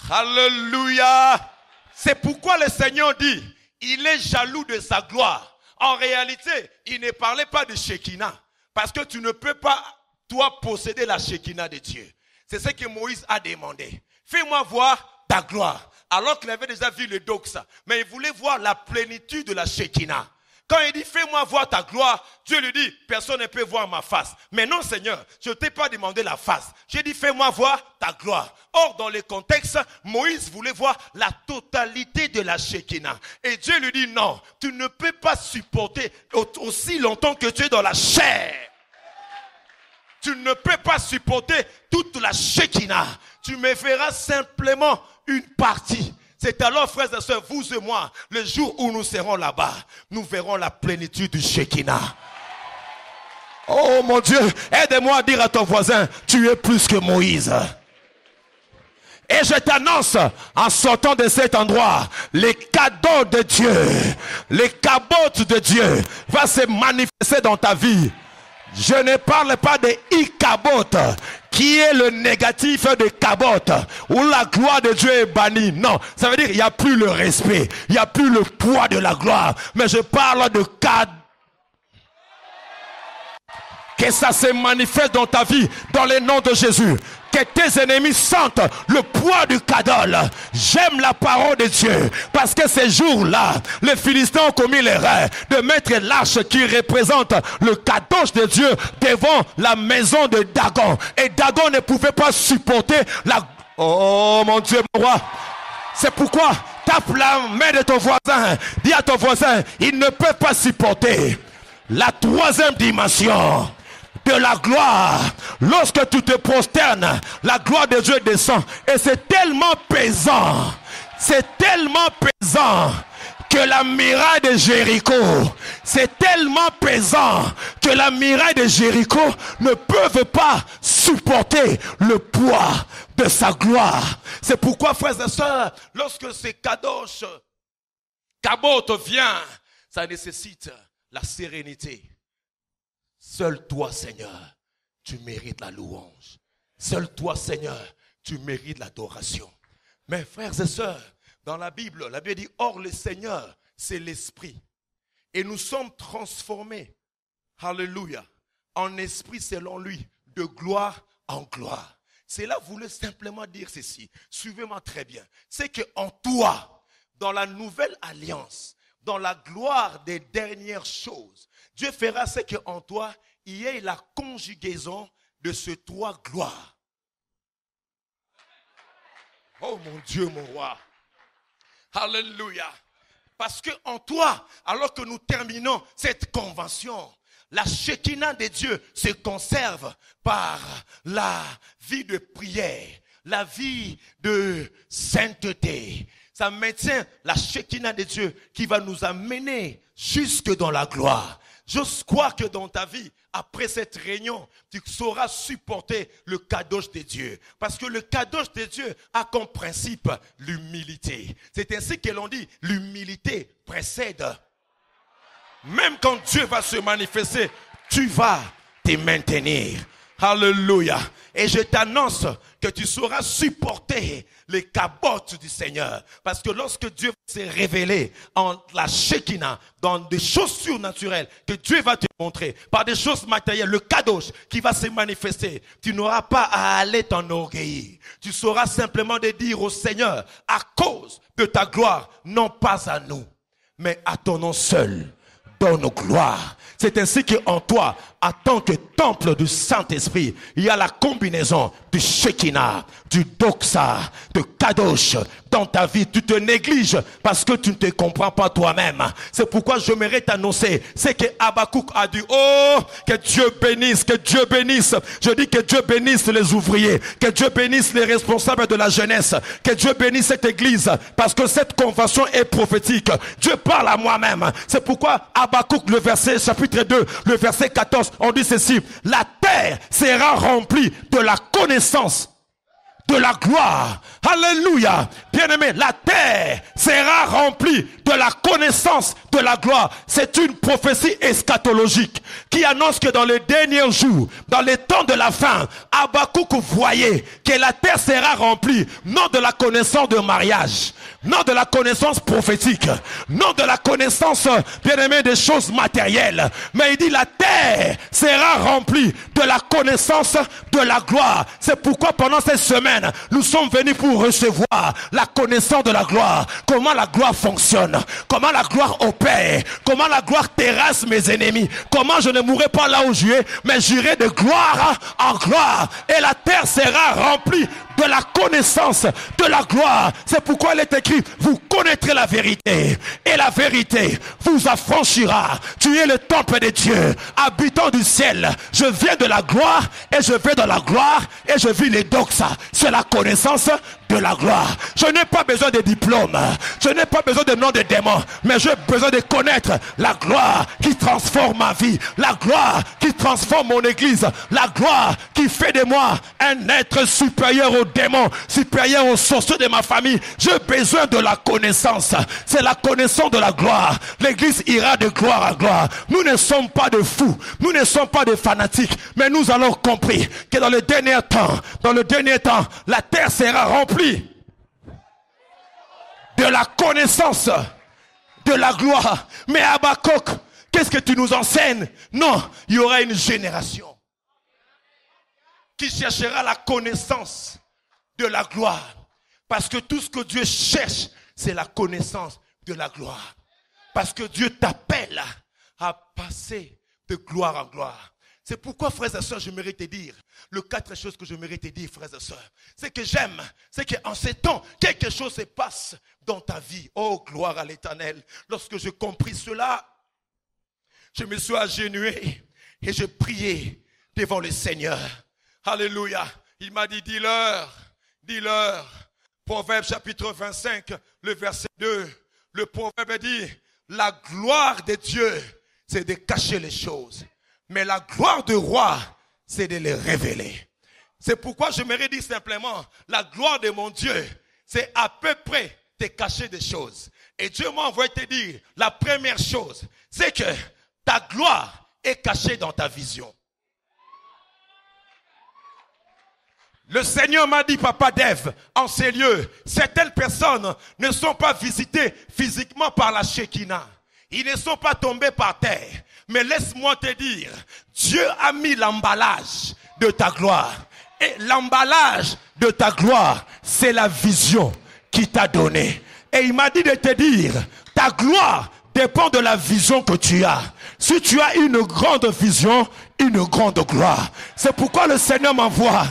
Alléluia. C'est pourquoi le Seigneur dit, il est jaloux de sa gloire. En réalité, il ne parlait pas de Shekinah. Parce que tu ne peux pas, toi, posséder la Shekinah de Dieu. C'est ce que Moïse a demandé. Fais-moi voir ta gloire. Alors qu'il avait déjà vu le doxa. Mais il voulait voir la plénitude de la Shekinah. Quand il dit, fais-moi voir ta gloire, Dieu lui dit, personne ne peut voir ma face. Mais non, Seigneur, je ne t'ai pas demandé la face. J'ai dit, fais-moi voir ta gloire. Or, dans le contexte, Moïse voulait voir la totalité de la Shekinah. Et Dieu lui dit, non, tu ne peux pas supporter aussi longtemps que tu es dans la chair. Tu ne peux pas supporter toute la Shekinah. Tu me feras simplement une partie. C'est alors, frères et sœurs, vous et moi, le jour où nous serons là-bas, nous verrons la plénitude du Shekinah. Oh mon Dieu, aide-moi à dire à ton voisin, tu es plus que Moïse. Et je t'annonce, en sortant de cet endroit, les cadeaux de Dieu, les cabotes de Dieu vont se manifester dans ta vie. Je ne parle pas de Icabot, qui est le négatif de Cabot, où la gloire de Dieu est bannie. Non, ça veut dire qu'il n'y a plus le respect, il n'y a plus le poids de la gloire. Mais je parle de Cabot. Que ça se manifeste dans ta vie, dans le nom de Jésus. Que tes ennemis sentent le poids du cadol. J'aime la parole de Dieu. Parce que ces jours-là, les Philistins ont commis l'erreur de mettre l'arche qui représente le kadosh de Dieu devant la maison de Dagon. Et Dagon ne pouvait pas supporter la... Oh mon Dieu, mon roi. C'est pourquoi tape la main de ton voisin. Dis à ton voisin, il ne peut pas supporter la troisième dimension de la gloire. Lorsque tu te prosternes, la gloire de Dieu descend. Et c'est tellement pesant. C'est tellement pesant que la muraille de Jéricho, c'est tellement pesant que la muraille de Jéricho ne peuvent pas supporter le poids de sa gloire. C'est pourquoi, frères et sœurs, lorsque ces kadosh, Cabot vient, ça nécessite la sérénité. Seul toi, Seigneur, tu mérites la louange. Seul toi, Seigneur, tu mérites l'adoration. Mais frères et sœurs, dans la Bible dit, or le Seigneur, c'est l'Esprit. Et nous sommes transformés, alléluia, en esprit selon lui, de gloire en gloire. Cela voulait simplement dire ceci. Suivez-moi très bien. C'est qu'en toi, dans la nouvelle alliance, dans la gloire des dernières choses, Dieu fera ce qu'en toi, il y ait la conjugaison de ces trois gloires. Oh mon Dieu, mon roi. Alléluia. Parce qu'en toi, alors que nous terminons cette convention, la Shekinah de Dieu se conserve par la vie de prière, la vie de sainteté. Ça maintient la Shekinah de Dieu qui va nous amener jusque dans la gloire. J'ose croire que dans ta vie, après cette réunion, tu sauras supporter le kadosh de Dieu. Parce que le kadosh de Dieu a comme principe l'humilité. C'est ainsi que l'on dit, l'humilité précède. Même quand Dieu va se manifester, tu vas te maintenir. Alléluia. Et je t'annonce que tu sauras supporter les cabotes du Seigneur. Parce que lorsque Dieu s'est révélé en la Shekinah, dans des choses surnaturelles que Dieu va te montrer, par des choses matérielles, le kadosh qui va se manifester, tu n'auras pas à aller t'enorgueillir. Tu sauras simplement de dire au Seigneur, à cause de ta gloire, non pas à nous, mais à ton nom seul, donne gloire. C'est ainsi qu'en toi, en tant que temple du Saint-Esprit, il y a la combinaison du Shekinah, du Doxa, de Kadosh. Dans ta vie, tu te négliges parce que tu ne te comprends pas toi-même. C'est pourquoi j'aimerais t'annoncer, c'est que Habakkuk a dit, oh, que Dieu bénisse, que Dieu bénisse. Je dis que Dieu bénisse les ouvriers, que Dieu bénisse les responsables de la jeunesse, que Dieu bénisse cette église, parce que cette convention est prophétique. Dieu parle à moi-même. C'est pourquoi Habakkuk, le verset, chapitre 2, le verset 14, on dit ceci, la terre sera remplie de la connaissance de la gloire. Alléluia. Bien-aimé, la terre sera remplie de la connaissance de la gloire. C'est une prophétie eschatologique qui annonce que dans les derniers jours, dans les temps de la fin, Habakkuk voyait que la terre sera remplie, non de la connaissance de mariage, non de la connaissance prophétique, non de la connaissance, bien-aimé, des choses matérielles, mais il dit la terre sera remplie de la connaissance de la gloire. C'est pourquoi pendant cette semaine, semaine, nous sommes venus pour recevoir la connaissance de la gloire. Comment la gloire fonctionne, comment la gloire opère, comment la gloire terrasse mes ennemis, comment je ne mourrai pas là où je suis, mais j'irai de gloire en gloire. Et la terre sera remplie de la connaissance de la gloire. C'est pourquoi il est écrit, vous connaîtrez la vérité et la vérité vous affranchira. Tu es le temple de Dieu, habitant du ciel. Je viens de la gloire et je vais dans la gloire et je vis les doxa. C'est la connaissance de la gloire. Je n'ai pas besoin de diplôme, je n'ai pas besoin de nom de démon, mais j'ai besoin de connaître la gloire qui transforme ma vie, la gloire qui transforme mon église, la gloire qui fait de moi un être supérieur aux démons, supérieur aux sorciers de ma famille. J'ai besoin de la connaissance. C'est la connaissance de la gloire. L'église ira de gloire à gloire. Nous ne sommes pas de fous, nous ne sommes pas de fanatiques, mais nous allons compris que dans le dernier temps, la terre sera remplie de la connaissance de la gloire. Mais Habakkuk, qu'est-ce que tu nous enseignes? Non, il y aura une génération qui cherchera la connaissance de la gloire. Parce que tout ce que Dieu cherche, c'est la connaissance de la gloire. Parce que Dieu t'appelle à passer de gloire en gloire. C'est pourquoi, frères et sœurs, je mérite te dire, les 4 choses que je mérite te dire, frères et sœurs, c'est que j'aime, c'est qu'en ces temps, quelque chose se passe dans ta vie. Oh, gloire à l'Éternel. Lorsque j'ai compris cela, je me suis agenouillé et j'ai prié devant le Seigneur. Alléluia. Il m'a dit, dis-leur. Proverbe chapitre 25, le verset 2. Le proverbe dit, la gloire de Dieu, c'est de cacher les choses. Mais la gloire du roi, c'est de les révéler. C'est pourquoi je me dis simplement, la gloire de mon Dieu, c'est à peu près de cacher des choses. Et Dieu m'a envoyé te dire, la première chose, c'est que ta gloire est cachée dans ta vision. Le Seigneur m'a dit, Papa Dev, en ces lieux, certaines personnes ne sont pas visitées physiquement par la Shekinah. Ils ne sont pas tombés par terre. Mais laisse-moi te dire, Dieu a mis l'emballage de ta gloire. Et l'emballage de ta gloire, c'est la vision qu'il t'a donnée. Et il m'a dit de te dire, ta gloire dépend de la vision que tu as. Si tu as une grande vision, une grande gloire. C'est pourquoi le Seigneur m'envoie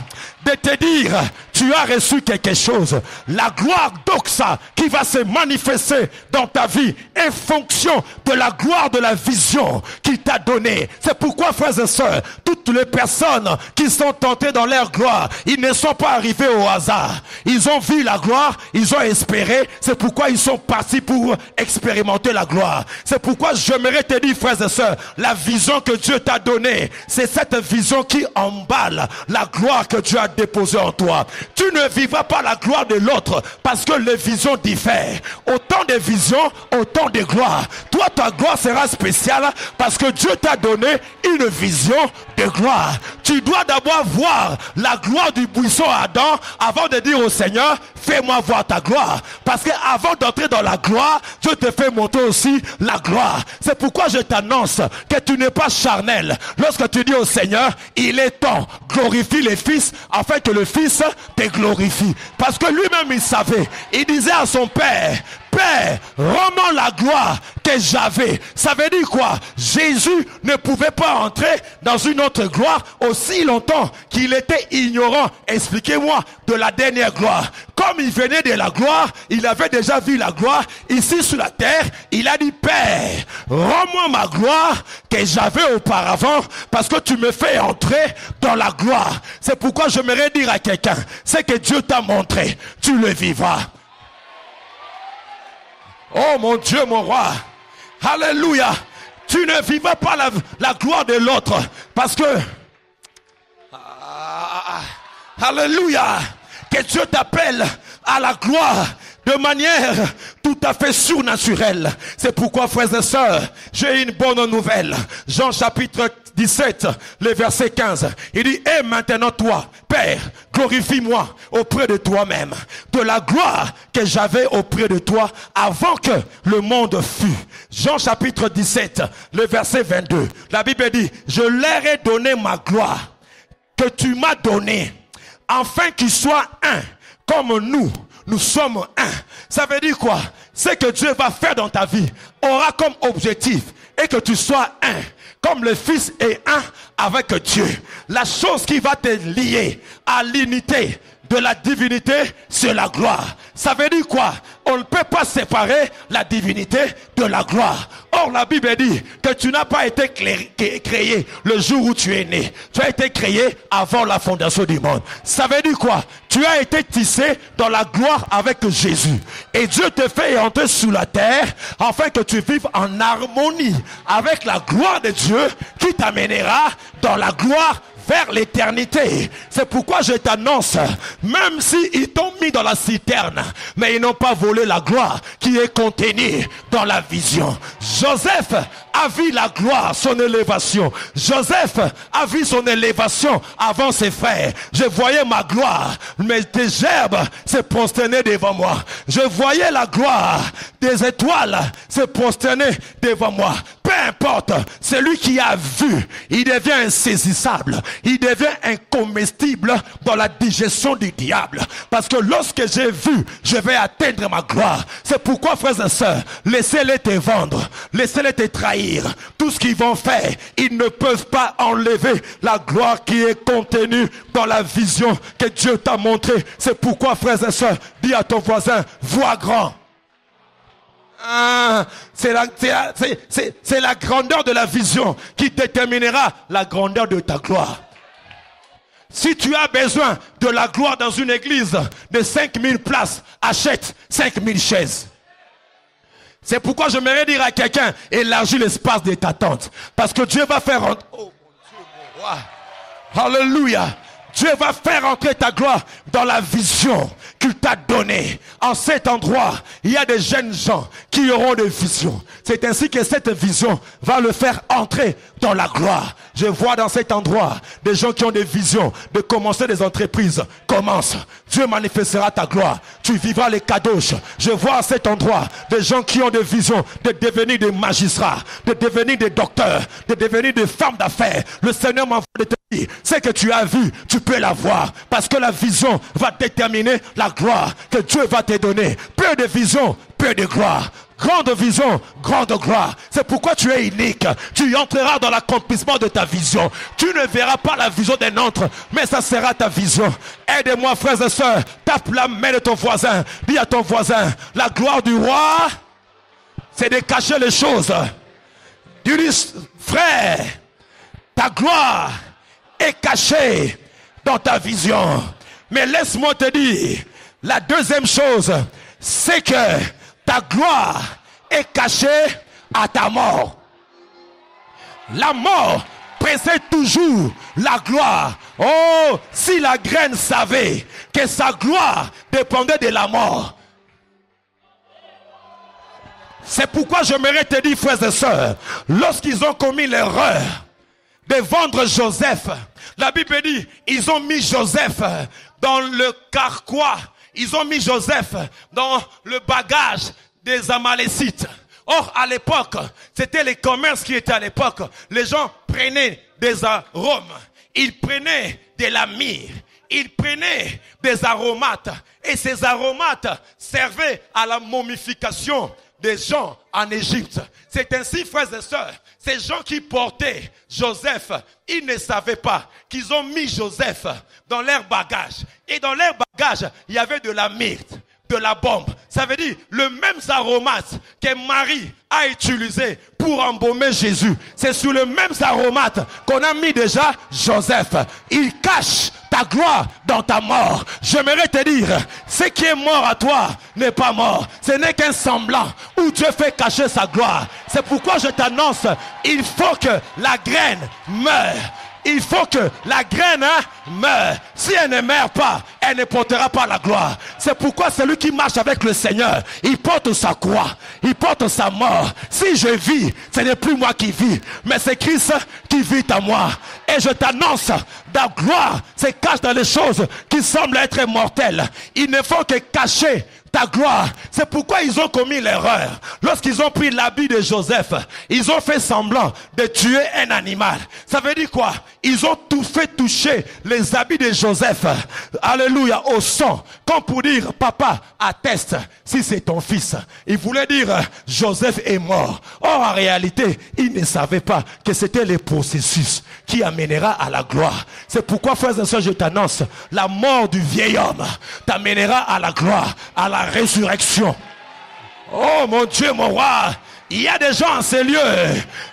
de te dire, tu as reçu quelque chose. La gloire doxa qui va se manifester dans ta vie est fonction de la gloire de la vision qu'il t'a donnée. C'est pourquoi, frères et sœurs, toutes les personnes qui sont tentées dans leur gloire, ils ne sont pas arrivés au hasard. Ils ont vu la gloire, ils ont espéré. C'est pourquoi ils sont partis pour expérimenter la gloire. C'est pourquoi j'aimerais te dire, frères et sœurs, la vision que Dieu t'a donnée, c'est cette vision qui emballe la gloire que Dieu a déposée en toi. Tu ne vivras pas la gloire de l'autre parce que les visions diffèrent. Autant de visions, autant de gloire. Toi, ta gloire sera spéciale parce que Dieu t'a donné une vision de gloire. Tu dois d'abord voir la gloire du buisson Adam avant de dire au Seigneur, fais-moi voir ta gloire. Parce que avant d'entrer dans la gloire, Dieu te fait monter aussi la gloire. C'est pourquoi je t'annonce que tu n'es pas charnel. Lorsque tu dis au Seigneur, il est temps, glorifie le Fils afin que le Fils te glorifie. Parce que lui-même il savait, il disait à son Père, Père, rends-moi la gloire que j'avais. Ça veut dire quoi? Jésus ne pouvait pas entrer dans une autre gloire aussi longtemps qu'il était ignorant, expliquez-moi, de la dernière gloire. Comme il venait de la gloire, il avait déjà vu la gloire ici sur la terre. Il a dit, Père, rends-moi ma gloire que j'avais auparavant parce que tu me fais entrer dans la gloire. C'est pourquoi j'aimerais dire à quelqu'un, c'est que Dieu t'a montré, tu le vivras. Oh mon Dieu, mon roi. Alléluia. Tu ne vivras pas la gloire de l'autre. Parce que... Alléluia. Que Dieu t'appelle à la gloire de manière tout à fait surnaturelle. C'est pourquoi, frères et sœurs, j'ai une bonne nouvelle. Jean chapitre 17, le verset 15. Il dit, et maintenant toi, Père, glorifie-moi auprès de toi-même, de la gloire que j'avais auprès de toi avant que le monde fût. Jean chapitre 17, le verset 22. La Bible dit, je leur ai donné ma gloire que tu m'as donnée afin qu'ils soient un, comme nous sommes un. Ça veut dire quoi? C'est que Dieu va faire dans ta vie aura comme objectif et que tu sois un, comme le Fils est un avec Dieu. La chose qui va te lier à l'unité de la divinité, c'est la gloire. Ça veut dire quoi? On ne peut pas séparer la divinité de la gloire. Or, la Bible dit que tu n'as pas été créé le jour où tu es né. Tu as été créé avant la fondation du monde. Ça veut dire quoi? Tu as été tissé dans la gloire avec Jésus. Et Dieu te fait entrer sous la terre afin que tu vives en harmonie avec la gloire de Dieu qui t'amènera dans la gloire vers l'éternité. C'est pourquoi je t'annonce, même s'ils t'ont mis dans la citerne, mais ils n'ont pas volé la gloire qui est contenue dans la vision. Joseph a vu la gloire, son élévation. Joseph a vu son élévation avant ses frères. Je voyais ma gloire, mais des gerbes se prosternaient devant moi. Je voyais la gloire des étoiles se prosterner devant moi. Peu importe, celui qui a vu, il devient insaisissable, il devient incomestible dans la digestion du diable. Parce que lorsque j'ai vu, je vais atteindre ma gloire. C'est pourquoi, frères et sœurs, laissez-les te vendre, laissez-les te trahir. Tout ce qu'ils vont faire, ils ne peuvent pas enlever la gloire qui est contenue dans la vision que Dieu t'a montrée. C'est pourquoi, frères et sœurs, dis à ton voisin, vois grand. C'est la grandeur de la vision qui déterminera la grandeur de ta gloire. Si tu as besoin de la gloire dans une église de 5000 places, achète 5000 chaises. C'est pourquoi je m'aimerais dire à quelqu'un, élargis l'espace de ta tente. Parce que Dieu va faire entrer... Oh mon Dieu, mon roi. Alléluia. Dieu va faire entrer ta gloire dans la vision qu'il t'a donnée. En cet endroit, il y a des jeunes gens qui auront des visions. C'est ainsi que cette vision va le faire entrer dans la gloire. Je vois dans cet endroit des gens qui ont des visions de commencer des entreprises. Commence. Dieu manifestera ta gloire. Tu vivras les kadosh. Je vois à cet endroit des gens qui ont des visions de devenir des magistrats, de devenir des docteurs, de devenir des femmes d'affaires. Le Seigneur m'envoie de te dire, ce que tu as vu, tu peux l'avoir. Parce que la vision va déterminer la gloire que Dieu va te donner. Peu de vision, peu de gloire. Grande vision, grande gloire. C'est pourquoi tu es unique. Tu entreras dans l'accomplissement de ta vision. Tu ne verras pas la vision d'un autre, mais ça sera ta vision. Aide-moi, frères et sœurs. Tape la main de ton voisin. Dis à ton voisin, la gloire du roi, c'est de cacher les choses. Dis, frère, ta gloire est cachée dans ta vision. Mais laisse-moi te dire, la deuxième chose, c'est que ta gloire est cachée à ta mort. La mort précède toujours la gloire. Oh, si la graine savait que sa gloire dépendait de la mort. C'est pourquoi j'aimerais te dire, frères et sœurs, lorsqu'ils ont commis l'erreur de vendre Joseph, la Bible dit, ils ont mis Joseph dans le carquois. Ils ont mis Joseph dans le bagage des Amalécites. Or, à l'époque, c'était les commerces qui étaient à l'époque. Les gens prenaient des arômes. Ils prenaient de la myrrhe. Ils prenaient des aromates. Et ces aromates servaient à la momification des gens en Égypte. C'est ainsi, frères et sœurs, ces gens qui portaient Joseph, ils ne savaient pas qu'ils ont mis Joseph dans leur bagage. Et dans leur bagage, il y avait de la myrrhe, de la bombe. Ça veut dire le même aromate que Marie a utilisé pour embaumer Jésus. C'est sur le même aromate qu'on a mis déjà Joseph. Il cache ta gloire dans ta mort. J'aimerais te dire, ce qui est mort à toi n'est pas mort. Ce n'est qu'un semblant où Dieu fait cacher sa gloire. C'est pourquoi je t'annonce, il faut que la graine meure. Il faut que la graine meure. Si elle ne meurt pas, elle ne portera pas la gloire. C'est pourquoi celui qui marche avec le Seigneur, il porte sa croix, il porte sa mort. Si je vis, ce n'est plus moi qui vis, mais c'est Christ qui vit en moi. Et je t'annonce, la gloire se cache dans les choses qui semblent être mortelles. Il ne faut que cacher ta gloire. C'est pourquoi ils ont commis l'erreur. Lorsqu'ils ont pris l'habit de Joseph, ils ont fait semblant de tuer un animal. Ça veut dire quoi? Ils ont tout fait toucher les habits de Joseph, alléluia, au sang, comme pour dire, papa, atteste si c'est ton fils. Il voulait dire, Joseph est mort. Or, en réalité, il ne savait pas que c'était le processus qui amènera à la gloire. C'est pourquoi, frères et sœurs, je t'annonce, la mort du vieil homme t'amènera à la gloire, à la résurrection. Oh mon Dieu, mon roi, il y a des gens en ces lieux,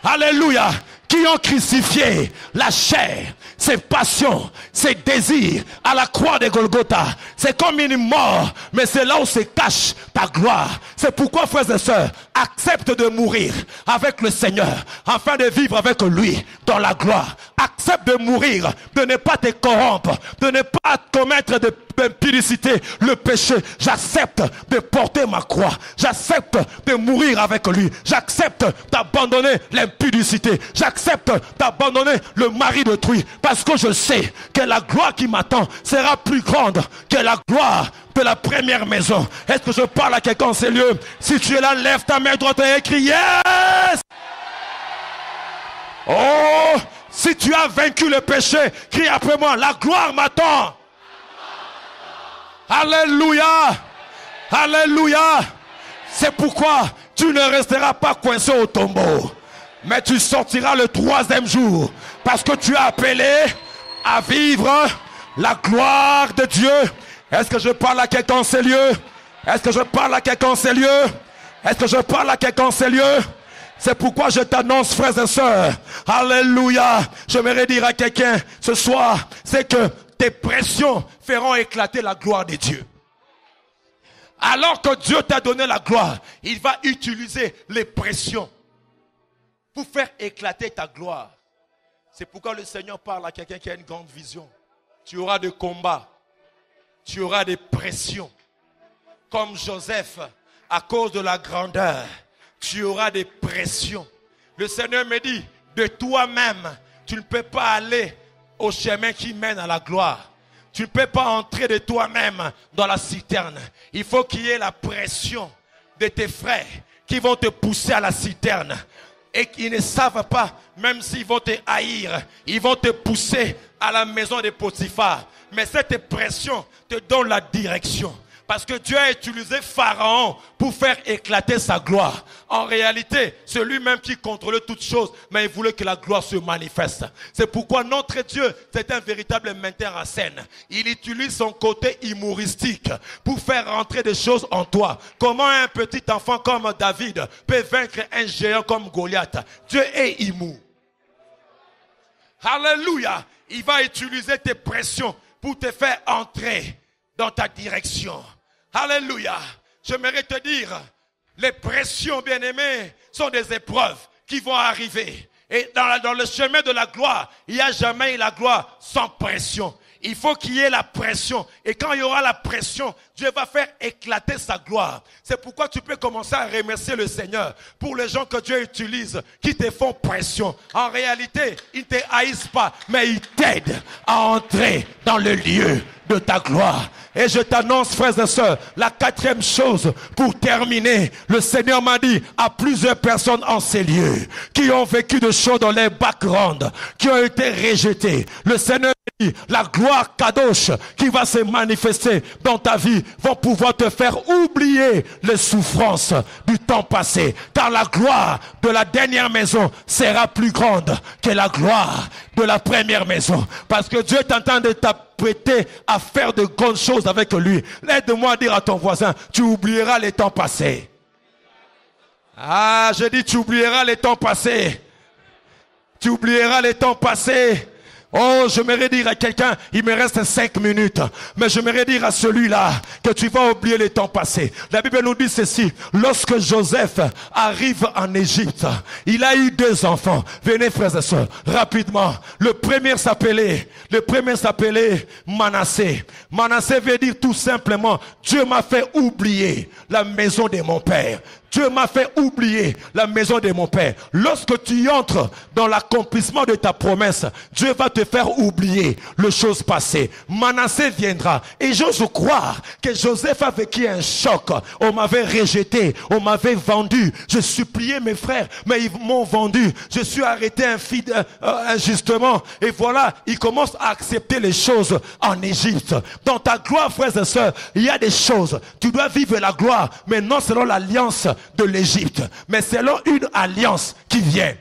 alléluia, qui ont crucifié la chair, ses passions, ses désirs à la croix de Golgotha. C'est comme une mort, mais c'est là où se cache ta gloire. C'est pourquoi, frères et sœurs, accepte de mourir avec le Seigneur afin de vivre avec lui dans la gloire. Accepte de mourir, de ne pas te corrompre, de ne pas commettre de impudicité, le péché. J'accepte de porter ma croix. J'accepte de mourir avec lui. J'accepte d'abandonner l'impudicité. J'accepte d'abandonner le mari d'autrui parce que je sais que la gloire qui m'attend sera plus grande que la gloire de la première maison. Est-ce que je parle à quelqu'un en ces lieux? Si tu es là, lève ta main droite et crie yes! Oh, si tu as vaincu le péché, crie après moi, la gloire m'attend. Alléluia, alléluia. C'est pourquoi tu ne resteras pas coincé au tombeau, mais tu sortiras le 3e jour, parce que tu es appelé à vivre la gloire de Dieu. Est-ce que je parle à quelqu'un en ces lieux? Est-ce que je parle à quelqu'un en ces lieux? Est-ce que je parle à quelqu'un en ces lieux? C'est pourquoi je t'annonce, frères et sœurs, alléluia. J'aimerais dire à quelqu'un ce soir, c'est que tes pressions feront éclater la gloire de Dieu. Alors que Dieu t'a donné la gloire, il va utiliser les pressions pour faire éclater ta gloire. C'est pourquoi le Seigneur parle à quelqu'un qui a une grande vision. Tu auras des combats, tu auras des pressions. Comme Joseph, à cause de la grandeur, tu auras des pressions. Le Seigneur me dit, de toi-même, tu ne peux pas aller au chemin qui mène à la gloire. Tu ne peux pas entrer de toi-même dans la citerne. Il faut qu'il y ait la pression de tes frères qui vont te pousser à la citerne. Et qu'ils ne savent pas, même s'ils vont te haïr, ils vont te pousser à la maison de Potiphar. Mais cette pression te donne la direction. Parce que Dieu a utilisé Pharaon pour faire éclater sa gloire. En réalité, c'est lui-même qui contrôlait toutes choses, mais il voulait que la gloire se manifeste. C'est pourquoi notre Dieu, c'est un véritable metteur en scène. Il utilise son côté humoristique pour faire rentrer des choses en toi. Comment un petit enfant comme David peut vaincre un géant comme Goliath? Dieu est humour. Alléluia. Il va utiliser tes pressions pour te faire entrer dans ta direction. Alléluia. J'aimerais te dire, les pressions, bien-aimés, sont des épreuves qui vont arriver. Et dans le chemin de la gloire, il n'y a jamais la gloire sans pression. Il faut qu'il y ait la pression. Et quand il y aura la pression, Dieu va faire éclater sa gloire. C'est pourquoi tu peux commencer à remercier le Seigneur pour les gens que Dieu utilise, qui te font pression. En réalité, ils ne te haïssent pas, mais ils t'aident à entrer dans le lieu de ta gloire. Et je t'annonce, frères et sœurs, la 4e chose pour terminer. Le Seigneur m'a dit à plusieurs personnes en ces lieux qui ont vécu de choses dans les backgrounds, qui ont été rejetées. Le Seigneur m'a dit, la gloire kadosh qui va se manifester dans ta vie vont pouvoir te faire oublier les souffrances du temps passé. Car la gloire de la dernière maison sera plus grande que la gloire de la première maison. Parce que Dieu t'entend de t'apprêter à faire de grandes choses avec lui. Aide-moi à dire à ton voisin, tu oublieras les temps passés. Ah, je dis, tu oublieras les temps passés. Tu oublieras les temps passés. Oh, j'aimerais dire à quelqu'un, il me reste 5 minutes, mais j'aimerais dire à celui-là que tu vas oublier les temps passés. La Bible nous dit ceci, lorsque Joseph arrive en Égypte, il a eu 2 enfants. Venez, frères et sœurs, rapidement. Le premier s'appelait Manassé. Manassé veut dire tout simplement, Dieu m'a fait oublier la maison de mon père. Dieu m'a fait oublier la maison de mon père. Lorsque tu entres dans l'accomplissement de ta promesse, Dieu va te faire oublier les choses passées. Manassé viendra. Et j'ose croire que Joseph a vécu un choc. On m'avait rejeté, on m'avait vendu. Je suppliais mes frères, mais ils m'ont vendu. Je suis arrêté injustement. Et voilà, il commence à accepter les choses en Égypte. Dans ta gloire, frères et sœurs, il y a des choses. Tu dois vivre la gloire, mais non selon l'alliance de l'Égypte, mais selon une alliance qui vient.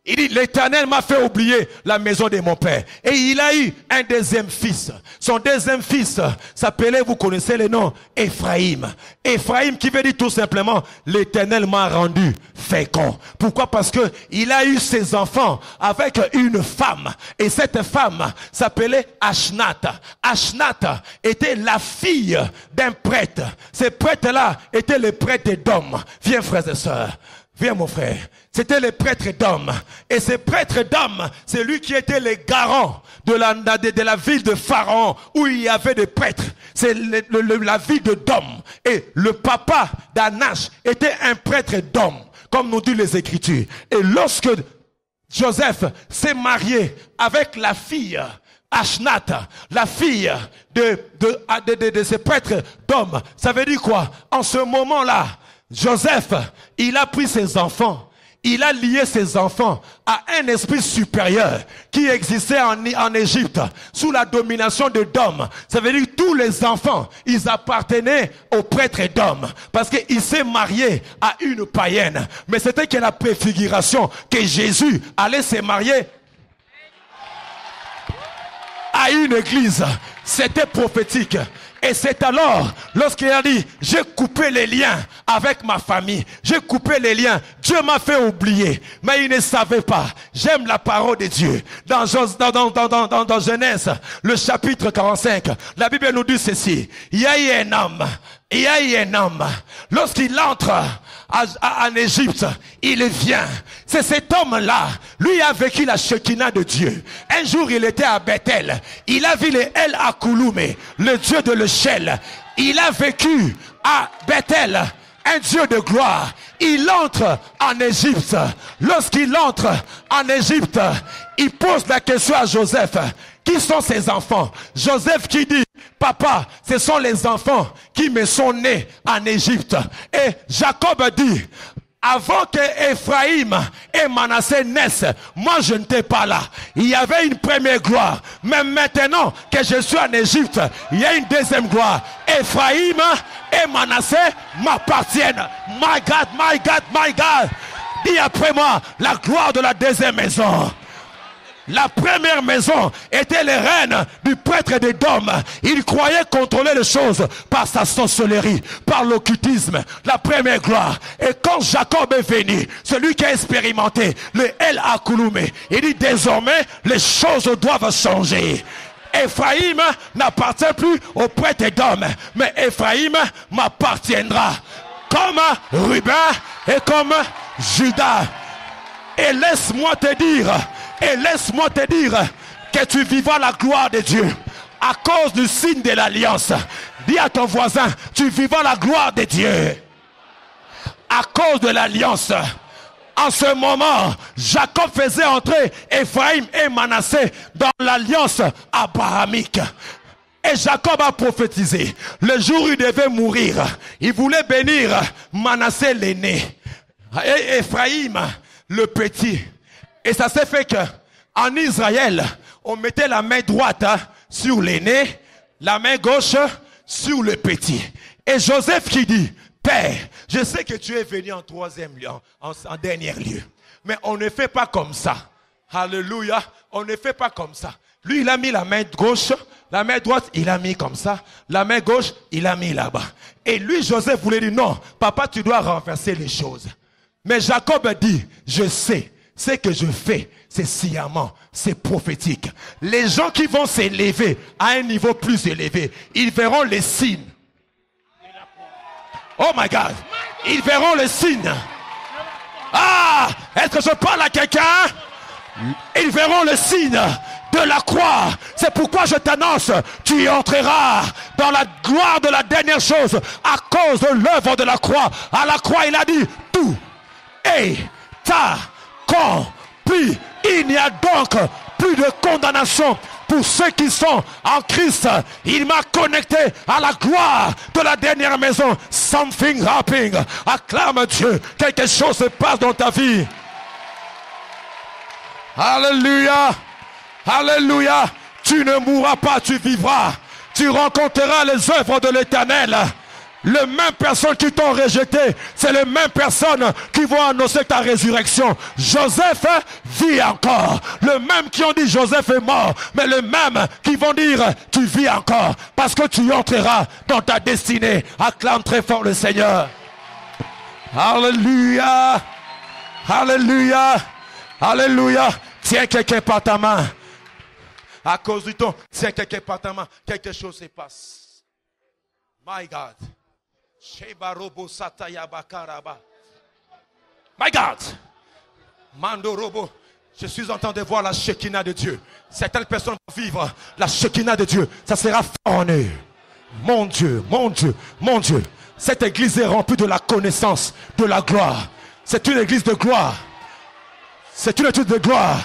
Il dit, l'Éternel m'a fait oublier la maison de mon père. Et il a eu un deuxième fils. Son deuxième fils s'appelait, vous connaissez le nom, Ephraïm. Ephraïm qui veut dire tout simplement, l'Éternel m'a rendu fécond. Pourquoi? Parce que il a eu ses enfants avec une femme. Et cette femme s'appelait Ashnat. Ashnat était la fille d'un prêtre. Ces prêtres-là étaient les prêtres d'hommes. Viens, frères et sœurs. Viens, mon frère. C'était les prêtres d'hommes. Et ces prêtres d'hommes, c'est lui qui était le garant de la ville de Pharaon, où il y avait des prêtres. C'est la ville de Dom. Et le papa d'Anash était un prêtre d'homme, comme nous disent les Écritures. Et lorsque Joseph s'est marié avec la fille Ashnat, la fille de ces prêtres d'hommes, ça veut dire quoi? En ce moment-là, Joseph, il a pris ses enfants, il a lié ses enfants à un esprit supérieur qui existait en Égypte sous la domination de Dom. Ça veut dire que tous les enfants, ils appartenaient aux prêtres d'hommes parce qu'il s'est marié à une païenne. Mais c'était que la préfiguration que Jésus allait se marier à une église. C'était prophétique. Et c'est alors, lorsqu'il a dit, j'ai coupé les liens avec ma famille, j'ai coupé les liens, Dieu m'a fait oublier, mais il ne savait pas. J'aime la parole de Dieu. Dans Genèse, le chapitre 45, la Bible nous dit ceci, il y a eu un homme, lorsqu'il entre en Égypte, il vient. C'est cet homme-là, lui a vécu la Shekinah de Dieu. Un jour, il était à Bethel. Il a vu le El Akouloumé, le Dieu de l'échelle. Il a vécu à Bethel, un Dieu de gloire. Il entre en Égypte. Lorsqu'il entre en Égypte, il pose la question à Joseph. Qui sont ses enfants? Joseph qui dit, papa, ce sont les enfants qui me sont nés en Égypte. Et Jacob dit, avant que Ephraïm et Manassé naissent, moi je n'étais pas là. Il y avait une première gloire. Mais maintenant que je suis en Égypte, il y a une deuxième gloire. Ephraïm et Manassé m'appartiennent. My God, my God, my God. Dis après moi, la gloire de la deuxième maison. La première maison était les reines du prêtre des Dômes. Il croyait contrôler les choses par sa sorcellerie, par l'occultisme, la première gloire. Et quand Jacob est venu, celui qui a expérimenté le El Akouloumé, il dit désormais les choses doivent changer. Ephraïm n'appartient plus au prêtre d'hommes, mais Ephraïm m'appartiendra comme Ruben et comme Judas. Et laisse-moi te dire que tu vivras la gloire de Dieu à cause du signe de l'alliance. Dis à ton voisin, tu vivras la gloire de Dieu à cause de l'alliance. En ce moment, Jacob faisait entrer Ephraïm et Manassé dans l'alliance abrahamique. Et Jacob a prophétisé. Le jour où il devait mourir, il voulait bénir Manassé l'aîné et Ephraïm le petit. Et ça s'est fait que en Israël, on mettait la main droite sur l'aîné, la main gauche sur le petit. Et Joseph qui dit, Père, je sais que tu es venu en troisième lieu, en dernier lieu. Mais on ne fait pas comme ça. Alléluia. On ne fait pas comme ça. Lui, il a mis la main gauche, la main droite, il a mis comme ça. La main gauche, il a mis là-bas. Et lui, Joseph voulait dire, non, papa, tu dois renverser les choses. Mais Jacob dit, je sais, ce que je fais, c'est sciemment, c'est prophétique. Les gens qui vont s'élever à un niveau plus élevé, ils verront les signes. Oh my God, ils verront les signes. Ah, est-ce que je parle à quelqu'un? Ils verront le signe de la croix. C'est pourquoi je t'annonce, tu y entreras dans la gloire de la dernière chose à cause de l'œuvre de la croix. À la croix, il a dit, tout est accompli. Il n'y a donc plus de condamnation pour ceux qui sont en Christ. Il m'a connecté à la gloire de la dernière maison. Something happening. Acclame Dieu. Quelque chose se passe dans ta vie. Alléluia. Alléluia. Tu ne mourras pas, tu vivras. Tu rencontreras les œuvres de l'Éternel. Les mêmes personnes qui t'ont rejeté, c'est les mêmes personnes qui vont annoncer ta résurrection. Joseph vit encore. Les mêmes qui ont dit Joseph est mort, mais les mêmes qui vont dire tu vis encore, parce que tu entreras dans ta destinée. Acclame très fort le Seigneur. Alléluia. Alléluia. Alléluia. Tiens quelqu'un par ta main. À cause du temps, tiens quelqu'un par ta main. Quelque chose se passe. My God. My God. Mando Robo. Je suis en train de voir la Shekinah de Dieu. Certaines personnes vont vivre la Shekinah de Dieu. Ça sera fort en eux. Mon Dieu, mon Dieu, mon Dieu. Cette église est remplie de la connaissance, de la gloire. C'est une église de gloire. C'est une étude de gloire.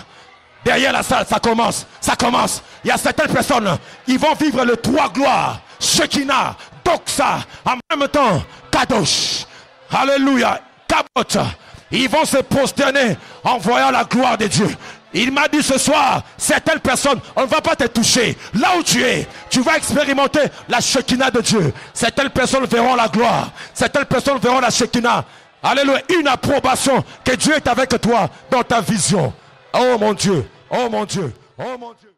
Derrière la salle, ça commence. Ça commence. Il y a certaines personnes, ils vont vivre le trois gloires. Shekinah, Doxa, en même temps, Kadosh. Alléluia, Kabot. Ils vont se prosterner en voyant la gloire de Dieu. Il m'a dit ce soir, certaines personnes, on ne va pas te toucher. Là où tu es, tu vas expérimenter la Shekinah de Dieu. Certaines personnes verront la gloire. Certaines personnes verront la Shekinah. Alléluia, une approbation que Dieu est avec toi dans ta vision. Oh mon Dieu, oh mon Dieu, oh mon Dieu.